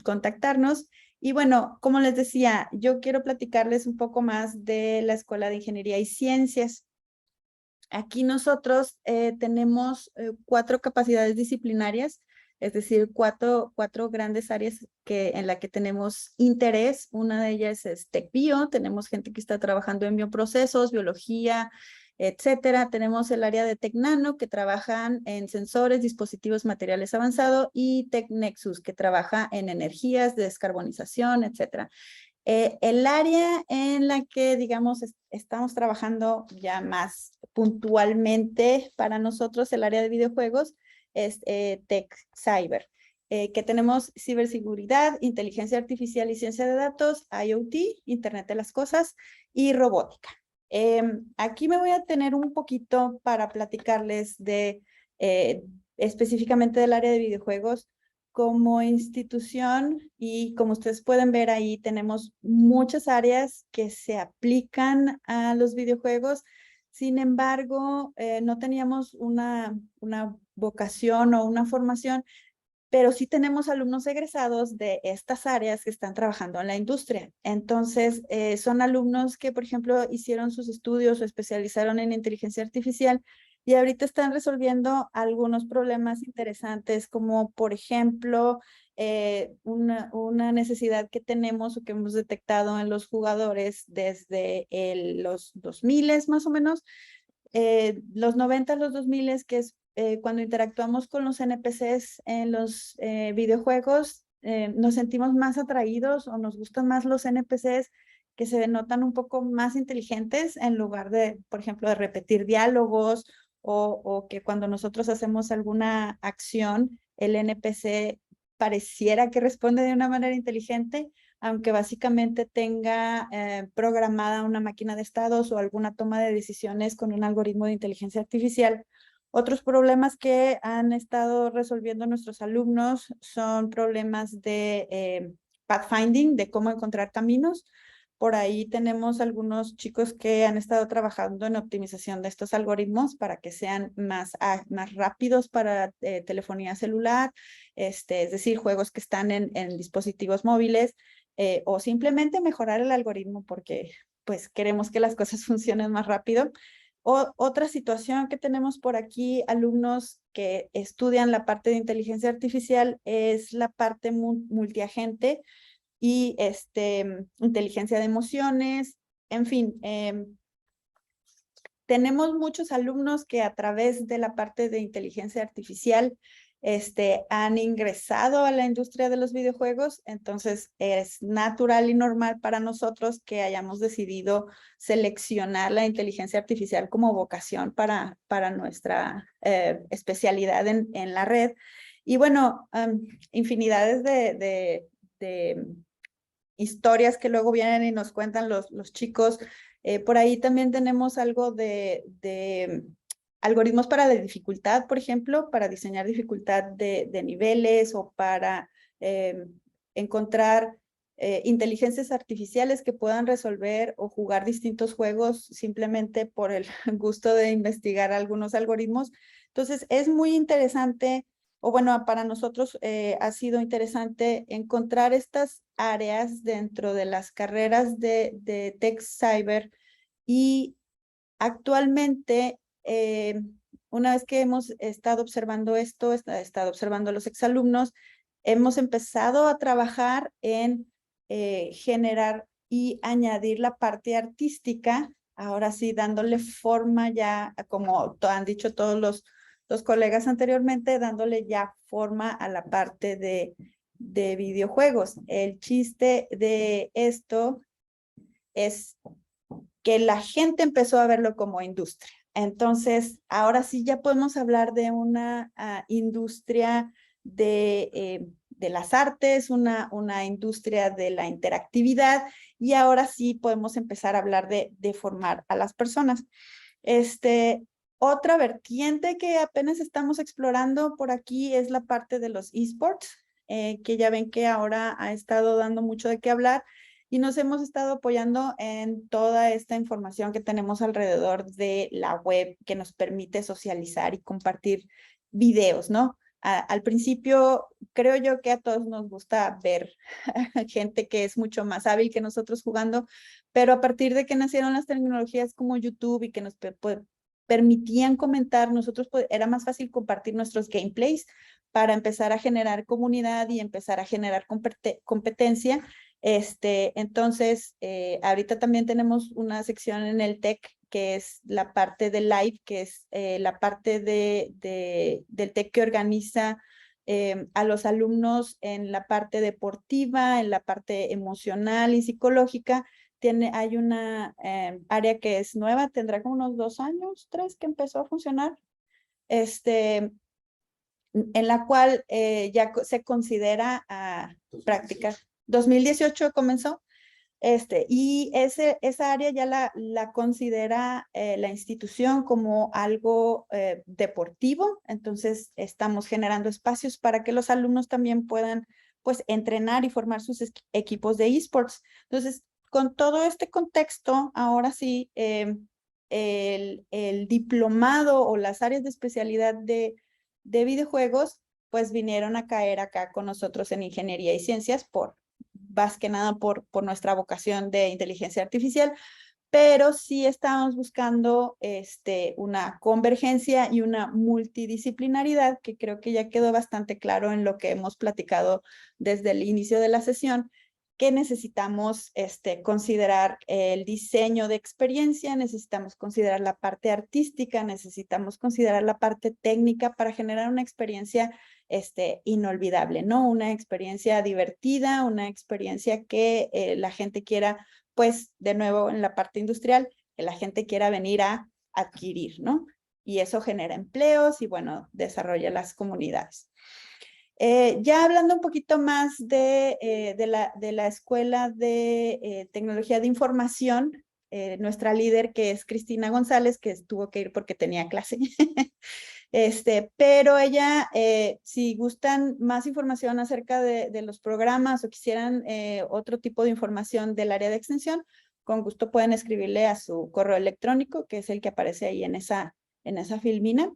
contactarnos. Y bueno, como les decía, yo quiero platicarles un poco más de la Escuela de Ingeniería y Ciencias. Aquí nosotros tenemos 4 capacidades disciplinarias, es decir, cuatro grandes áreas en las que tenemos interés. Una de ellas es TecBio, tenemos gente que está trabajando en bioprocesos, biología, etcétera. Tenemos el área de TecNano, que trabajan en sensores, dispositivos, materiales avanzados, y TecNexus, que trabaja en energías, descarbonización, etcétera. El área en la que, digamos, estamos trabajando ya más puntualmente para nosotros, el área de videojuegos, es Tech Cyber, que tenemos ciberseguridad, inteligencia artificial y ciencia de datos, IoT, Internet de las Cosas y robótica. Aquí me voy a tener un poquito para platicarles específicamente del área de videojuegos. Como institución, y como ustedes pueden ver ahí, tenemos muchas áreas que se aplican a los videojuegos. Sin embargo, no teníamos una vocación o una formación, pero sí tenemos alumnos egresados de estas áreas que están trabajando en la industria. Entonces, son alumnos que, por ejemplo, hicieron sus estudios o especializaron en inteligencia artificial y ahorita están resolviendo algunos problemas interesantes, como por ejemplo, una necesidad que tenemos o que hemos detectado en los jugadores desde los 2000 más o menos, los 90, los 2000, que es cuando interactuamos con los NPCs en los videojuegos, nos sentimos más atraídos o nos gustan más los NPCs que se notan un poco más inteligentes en lugar de, por ejemplo, de repetir diálogos o que cuando nosotros hacemos alguna acción, el NPC pareciera que responde de una manera inteligente, aunque básicamente tenga programada una máquina de estados o alguna toma de decisiones con un algoritmo de inteligencia artificial. Otros problemas que han estado resolviendo nuestros alumnos son problemas de pathfinding, de cómo encontrar caminos. Por ahí tenemos algunos chicos que han estado trabajando en optimización de estos algoritmos para que sean más rápidos para telefonía celular, es decir, juegos que están en dispositivos móviles, o simplemente mejorar el algoritmo porque pues queremos que las cosas funcionen más rápido. Otra situación que tenemos por aquí, alumnos que estudian la parte de inteligencia artificial, es la parte multiagente y inteligencia de emociones. En fin, tenemos muchos alumnos que a través de la parte de inteligencia artificial han ingresado a la industria de los videojuegos, entonces es natural y normal para nosotros que hayamos decidido seleccionar la inteligencia artificial como vocación para nuestra especialidad en la red. Y bueno, infinidades de historias que luego vienen y nos cuentan los chicos. Por ahí también tenemos algo de algoritmos para la dificultad, por ejemplo, para diseñar dificultad de niveles o para encontrar inteligencias artificiales que puedan resolver o jugar distintos juegos simplemente por el gusto de investigar algunos algoritmos. Entonces, es muy interesante, o bueno, para nosotros ha sido interesante encontrar estas áreas dentro de las carreras de Tech Cyber, y actualmente, una vez que hemos estado observando esto, estado observando a los exalumnos, hemos empezado a trabajar en generar y añadir la parte artística, ahora sí dándole forma ya, como han dicho todos los colegas anteriormente, dándole ya forma a la parte de videojuegos. El chiste de esto es que la gente empezó a verlo como industria. Entonces, ahora sí ya podemos hablar de una industria de las artes, una industria de la interactividad, y ahora sí podemos empezar a hablar de formar a las personas. Otra vertiente que apenas estamos explorando por aquí es la parte de los esports, que ya ven que ahora ha estado dando mucho de qué hablar, y nos hemos estado apoyando en toda esta información que tenemos alrededor de la web, que nos permite socializar y compartir videos, ¿no? Al principio, creo yo que a todos nos gusta ver gente que es mucho más hábil que nosotros jugando, pero a partir de que nacieron las tecnologías como YouTube y que nos permitían comentar, nosotros era más fácil compartir nuestros gameplays para empezar a generar comunidad y empezar a generar competencia. Entonces, ahorita también tenemos una sección en el TEC que es la parte de live, que es la parte del TEC que organiza a los alumnos en la parte deportiva, en la parte emocional y psicológica. Hay una área que es nueva, tendrá como unos 2 años, 3, que empezó a funcionar, en la cual ya se considera práctica. 2018 comenzó, y esa área ya la considera la institución como algo deportivo. Entonces estamos generando espacios para que los alumnos también puedan pues entrenar y formar sus equipos de esports. Entonces, con todo este contexto, ahora sí, el diplomado o las áreas de especialidad de videojuegos pues vinieron a caer acá con nosotros en Ingeniería y Ciencias más que nada por nuestra vocación de inteligencia artificial, pero sí estamos buscando una convergencia y una multidisciplinaridad, que creo que ya quedó bastante claro en lo que hemos platicado desde el inicio de la sesión, que necesitamos considerar el diseño de experiencia, necesitamos considerar la parte artística, necesitamos considerar la parte técnica para generar una experiencia inolvidable, ¿no? Una experiencia divertida, una experiencia que la gente quiera, pues, de nuevo en la parte industrial, que la gente quiera venir a adquirir, ¿no? Y eso genera empleos y, bueno, desarrolla las comunidades. Ya hablando un poquito más de la Escuela de Tecnología de Información, nuestra líder, que es Cristina González, que tuvo que ir porque tenía clase. Pero ella, si gustan más información acerca de los programas o quisieran otro tipo de información del área de extensión, con gusto pueden escribirle a su correo electrónico, que es el que aparece ahí en esa filmina.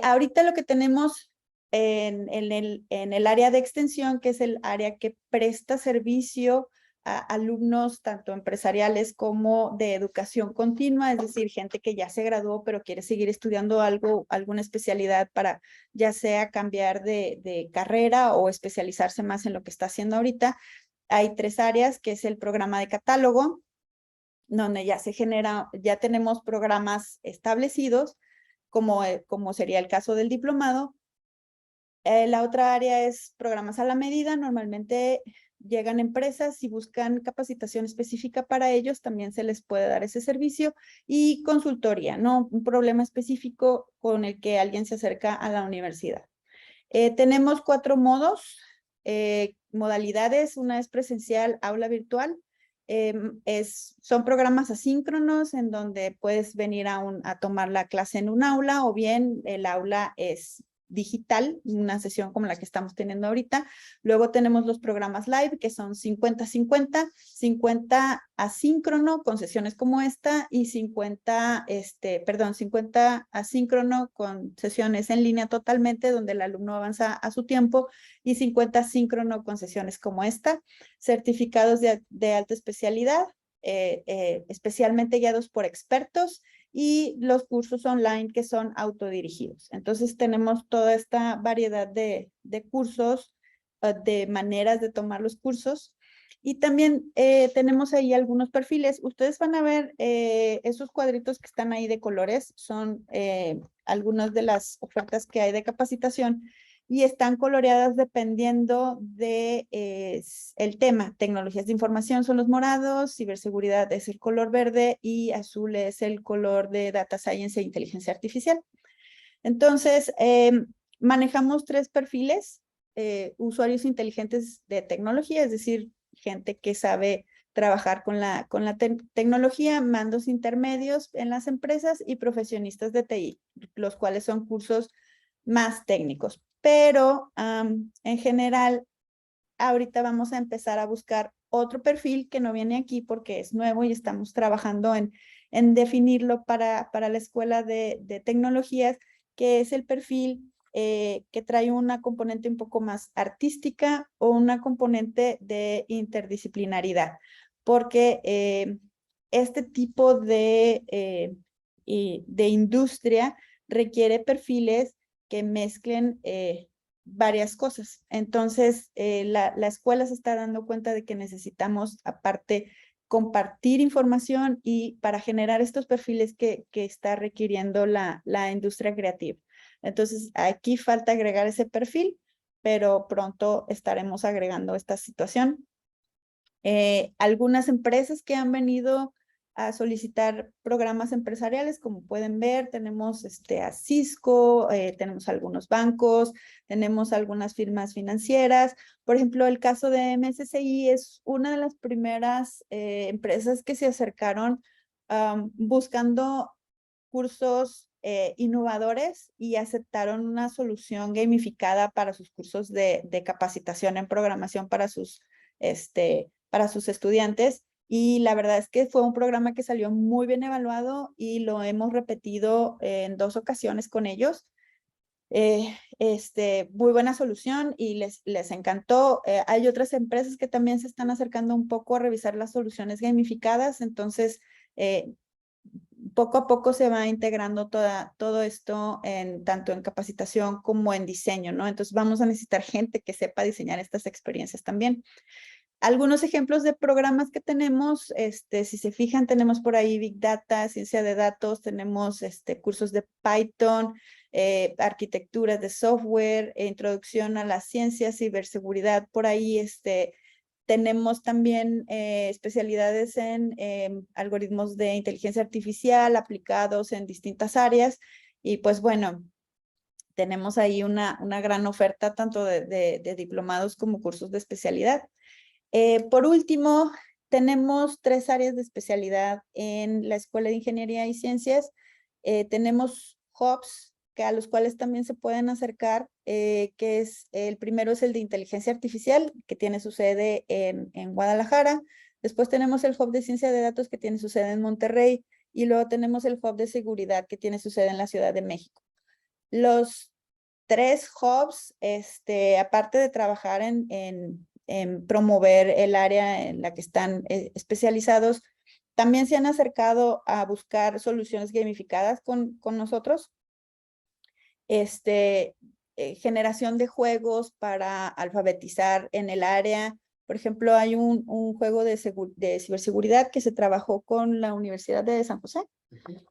Ahorita lo que tenemos en el área de extensión, que es el área que presta servicio a alumnos tanto empresariales como de educación continua, es decir, gente que ya se graduó pero quiere seguir estudiando alguna especialidad para ya sea cambiar de carrera o especializarse más en lo que está haciendo ahorita. Hay 3 áreas, que es el programa de catálogo, donde ya tenemos programas establecidos, como sería el caso del diplomado. La otra área es programas a la medida. Normalmente llegan empresas y buscan capacitación específica para ellos, también se les puede dar ese servicio. Y consultoría, ¿no? Un problema específico con el que alguien se acerca a la universidad. Tenemos 4 modos, modalidades. Una es presencial, aula virtual. Son programas asíncronos en donde puedes venir a tomar la clase en un aula, o bien el aula es digital, una sesión como la que estamos teniendo ahorita. Luego tenemos los programas live, que son 50-50, 50 asíncrono con sesiones como esta, y 50 asíncrono con sesiones en línea totalmente, donde el alumno avanza a su tiempo, y 50 asíncrono con sesiones como esta. Certificados de alta especialidad, especialmente guiados por expertos, y los cursos online que son autodirigidos. Entonces tenemos toda esta variedad de cursos, de maneras de tomar los cursos. Y también tenemos ahí algunos perfiles. Ustedes van a ver esos cuadritos que están ahí de colores, son algunas de las ofertas que hay de capacitación, y están coloreadas dependiendo de el tema. Tecnologías de información son los morados, ciberseguridad es el color verde, y azul es el color de data science e inteligencia artificial. Entonces, manejamos 3 perfiles: usuarios inteligentes de tecnología, es decir, gente que sabe trabajar con la tecnología, mandos intermedios en las empresas, y profesionistas de TI, los cuales son cursos más técnicos. Pero en general, ahorita vamos a empezar a buscar otro perfil que no viene aquí porque es nuevo y estamos trabajando en definirlo para la escuela de tecnologías, que es el perfil que trae una componente un poco más artística o una componente de interdisciplinaridad, porque este tipo de industria requiere perfiles que mezclen varias cosas. Entonces, la escuela se está dando cuenta de que necesitamos, aparte, compartir información, y para generar estos perfiles que está requiriendo la industria creativa. Entonces, aquí falta agregar ese perfil, pero pronto estaremos agregando esta situación. Algunas empresas que han venido a solicitar programas empresariales, como pueden ver, tenemos a Cisco, tenemos algunos bancos, tenemos algunas firmas financieras. Por ejemplo, el caso de MSCI es una de las primeras empresas que se acercaron buscando cursos innovadores, y aceptaron una solución gamificada para sus cursos de capacitación en programación para sus estudiantes. Y la verdad es que fue un programa que salió muy bien evaluado, y lo hemos repetido en 2 ocasiones con ellos. Muy buena solución y les encantó. Hay otras empresas que también se están acercando un poco a revisar las soluciones gamificadas. Entonces, poco a poco se va integrando todo esto tanto en capacitación como en diseño, ¿no? Entonces vamos a necesitar gente que sepa diseñar estas experiencias también. Algunos ejemplos de programas que tenemos, si se fijan, tenemos por ahí Big Data, ciencia de datos, tenemos cursos de Python, arquitecturas de software, introducción a la ciencia, ciberseguridad. Por ahí tenemos también especialidades en algoritmos de inteligencia artificial aplicados en distintas áreas. Y pues bueno, tenemos ahí una gran oferta tanto de diplomados como cursos de especialidad. Por último, tenemos 3 áreas de especialidad en la Escuela de Ingeniería y Ciencias. Tenemos hubs a los cuales también se pueden acercar, que es, el primero es el de inteligencia artificial, que tiene su sede en Guadalajara. Después tenemos el hub de ciencia de datos, que tiene su sede en Monterrey. Y luego tenemos el hub de seguridad, que tiene su sede en la Ciudad de México. Los 3 hubs, aparte de trabajar en promover el área en la que están especializados, también se han acercado a buscar soluciones gamificadas con nosotros. Generación de juegos para alfabetizar en el área. Por ejemplo, hay un juego de ciberseguridad que se trabajó con la Universidad de San José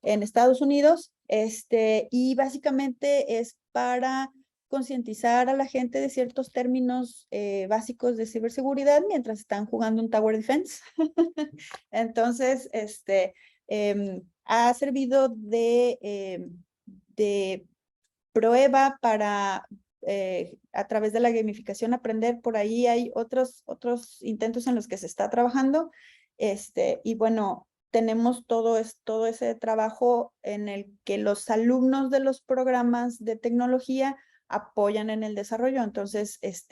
en Estados Unidos, y básicamente es para concientizar a la gente de ciertos términos básicos de ciberseguridad mientras están jugando un Tower Defense. Entonces, ha servido de prueba para, a través de la gamificación, aprender. Por ahí hay otros intentos en los que se está trabajando, y bueno, tenemos todo ese trabajo en el que los alumnos de los programas de tecnología apoyan en el desarrollo. Entonces, es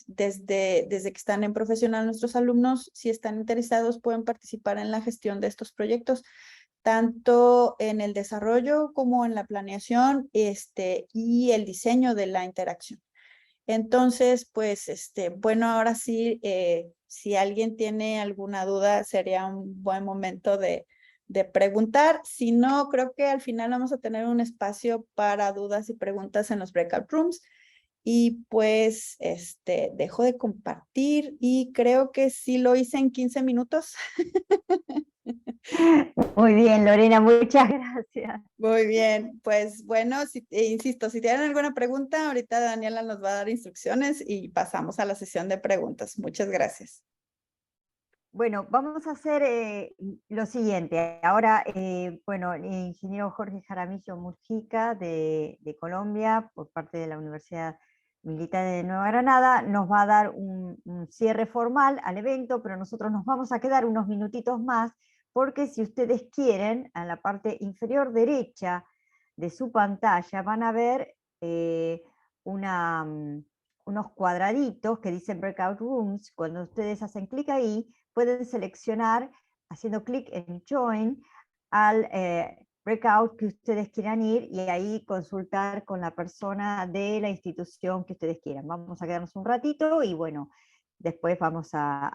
desde que están en profesional nuestros alumnos, si están interesados, pueden participar en la gestión de estos proyectos, tanto en el desarrollo como en la planeación, y el diseño de la interacción. Entonces, pues, bueno, ahora sí, si alguien tiene alguna duda, sería un buen momento de preguntar. Si no, creo que al final vamos a tener un espacio para dudas y preguntas en los breakout rooms. Y pues, dejo de compartir y creo que sí lo hice en 15 minutos. Muy bien, Lorena, muchas gracias. Muy bien, pues bueno, insisto, si tienen alguna pregunta, ahorita Daniela nos va a dar instrucciones y pasamos a la sesión de preguntas. Muchas gracias. Bueno, vamos a hacer lo siguiente. Ahora, bueno, el ingeniero Jorge Jaramillo Mujica de Colombia, por parte de la Universidad Militar de Nueva Granada, nos va a dar un cierre formal al evento, pero nosotros nos vamos a quedar unos minutitos más, porque si ustedes quieren, en la parte inferior derecha de su pantalla van a ver unos cuadraditos que dicen Breakout Rooms. Cuando ustedes hacen clic ahí, pueden seleccionar, haciendo clic en Join, al breakout que ustedes quieran ir, y ahí consultar con la persona de la institución que ustedes quieran. Vamos a quedarnos un ratito y bueno, después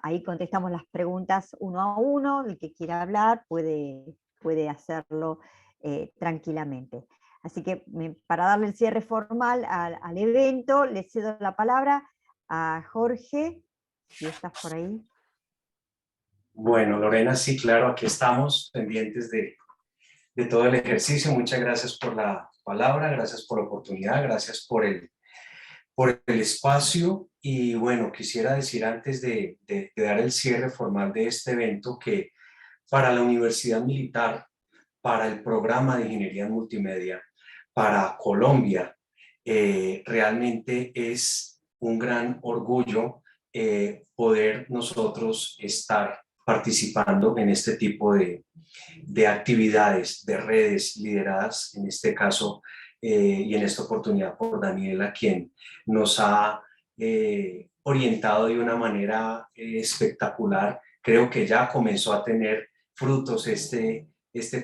ahí contestamos las preguntas uno a uno. El que quiera hablar puede hacerlo tranquilamente. Así que para darle el cierre formal al evento, le cedo la palabra a Jorge, si estás por ahí. Bueno, Lorena, sí, claro, aquí estamos pendientes de todo el ejercicio. Muchas gracias por la palabra, gracias por la oportunidad, gracias por el espacio. Y bueno, quisiera decir antes de dar el cierre formal de este evento que para la Universidad Militar, para el programa de Ingeniería Multimedia, para Colombia, realmente es un gran orgullo poder nosotros estar participando en este tipo de actividades, de redes lideradas, en este caso, y en esta oportunidad por Daniela, quien nos ha orientado de una manera espectacular. Creo que ya comenzó a tener frutos este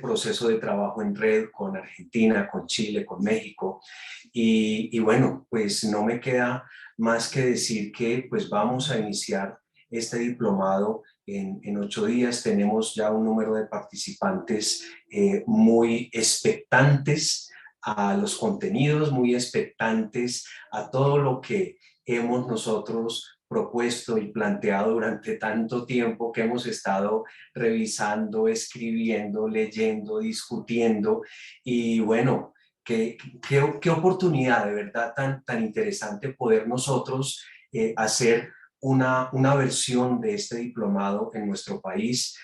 proceso de trabajo en red con Argentina, con Chile, con México. Y bueno, pues no me queda más que decir que pues vamos a iniciar este diplomado en 8 días. Tenemos ya un número de participantes muy expectantes a los contenidos, muy expectantes a todo lo que hemos nosotros propuesto y planteado durante tanto tiempo, que hemos estado revisando, escribiendo, leyendo, discutiendo. Y bueno, qué oportunidad de verdad tan interesante poder nosotros hacer una versión de este diplomado en nuestro país.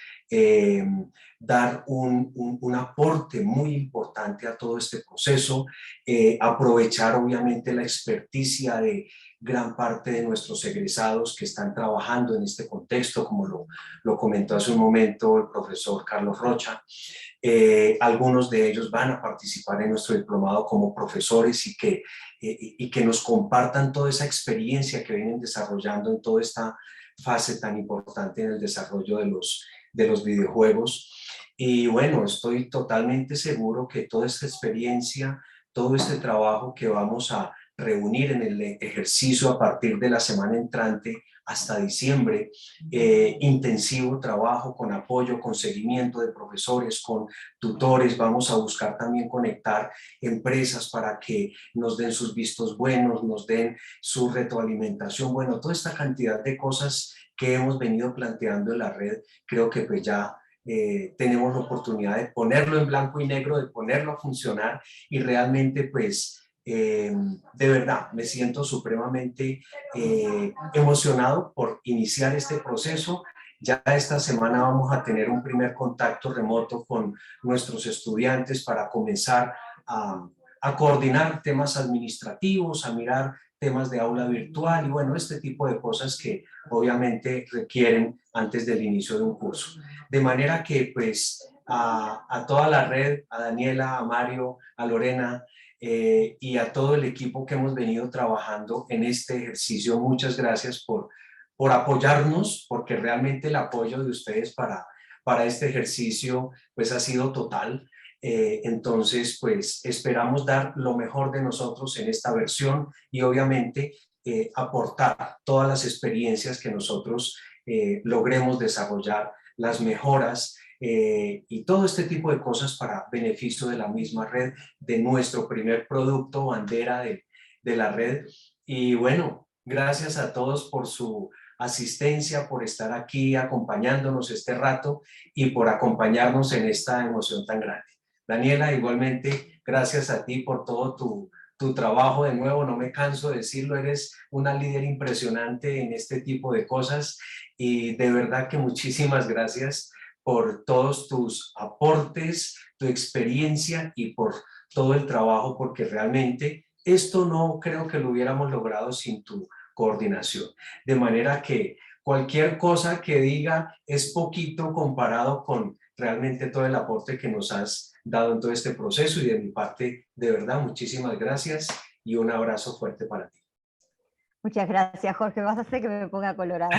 dar un aporte muy importante a todo este proceso, aprovechar obviamente la experticia de gran parte de nuestros egresados que están trabajando en este contexto, como lo comentó hace un momento el profesor Carlos Rocha. Algunos de ellos van a participar en nuestro diplomado como profesores y que nos compartan toda esa experiencia que vienen desarrollando en toda esta fase tan importante en el desarrollo de los videojuegos. Y bueno, estoy totalmente seguro que toda esta experiencia, todo este trabajo que vamos a reunir en el ejercicio a partir de la semana entrante hasta diciembre, intensivo trabajo con apoyo, con seguimiento de profesores, con tutores. Vamos a buscar también conectar empresas para que nos den sus vistos buenos, nos den su retroalimentación. Bueno, toda esta cantidad de cosas que hemos venido planteando en la red, creo que pues ya tenemos la oportunidad de ponerlo en blanco y negro, de ponerlo a funcionar y realmente pues de verdad me siento supremamente emocionado por iniciar este proceso. Ya esta semana vamos a tener un primer contacto remoto con nuestros estudiantes para comenzar a coordinar temas administrativos, a mirar temas de aula virtual y bueno, este tipo de cosas que obviamente requieren antes del inicio de un curso. De manera que pues a toda la red, a Daniela, a Mario, a Lorena y a todo el equipo que hemos venido trabajando en este ejercicio, muchas gracias por apoyarnos, porque realmente el apoyo de ustedes para este ejercicio pues ha sido total. Entonces, pues esperamos dar lo mejor de nosotros en esta versión y obviamente aportar todas las experiencias que nosotros logremos desarrollar, las mejoras y todo este tipo de cosas para beneficio de la misma red, de nuestro primer producto, bandera de la red. Y bueno, gracias a todos por su asistencia, por estar aquí acompañándonos este rato y por acompañarnos en esta emoción tan grande. Daniela, igualmente, gracias a ti por todo tu trabajo. De nuevo, no me canso de decirlo, eres una líder impresionante en este tipo de cosas y de verdad que muchísimas gracias por todos tus aportes, tu experiencia y por todo el trabajo, porque realmente esto no creo que lo hubiéramos logrado sin tu coordinación. De manera que cualquier cosa que diga es poquito comparado con realmente todo el aporte que nos has dado en todo este proceso y de mi parte, de verdad, muchísimas gracias y un abrazo fuerte para ti. Muchas gracias, Jorge. Vas a hacer que me ponga colorada.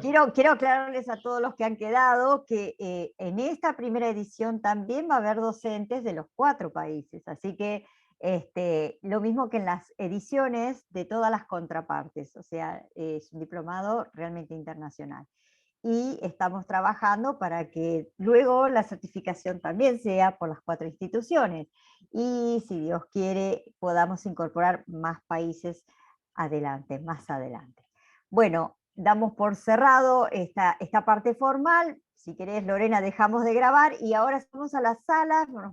Quiero aclararles a todos los que han quedado que en esta primera edición también va a haber docentes de los 4 países, así que lo mismo que en las ediciones de todas las contrapartes, o sea, es un diplomado realmente internacional. Y estamos trabajando para que luego la certificación también sea por las 4 instituciones. Y si Dios quiere, podamos incorporar más países adelante, más adelante. Bueno, damos por cerrado esta parte formal. Si querés, Lorena, dejamos de grabar y ahora estamos a las salas.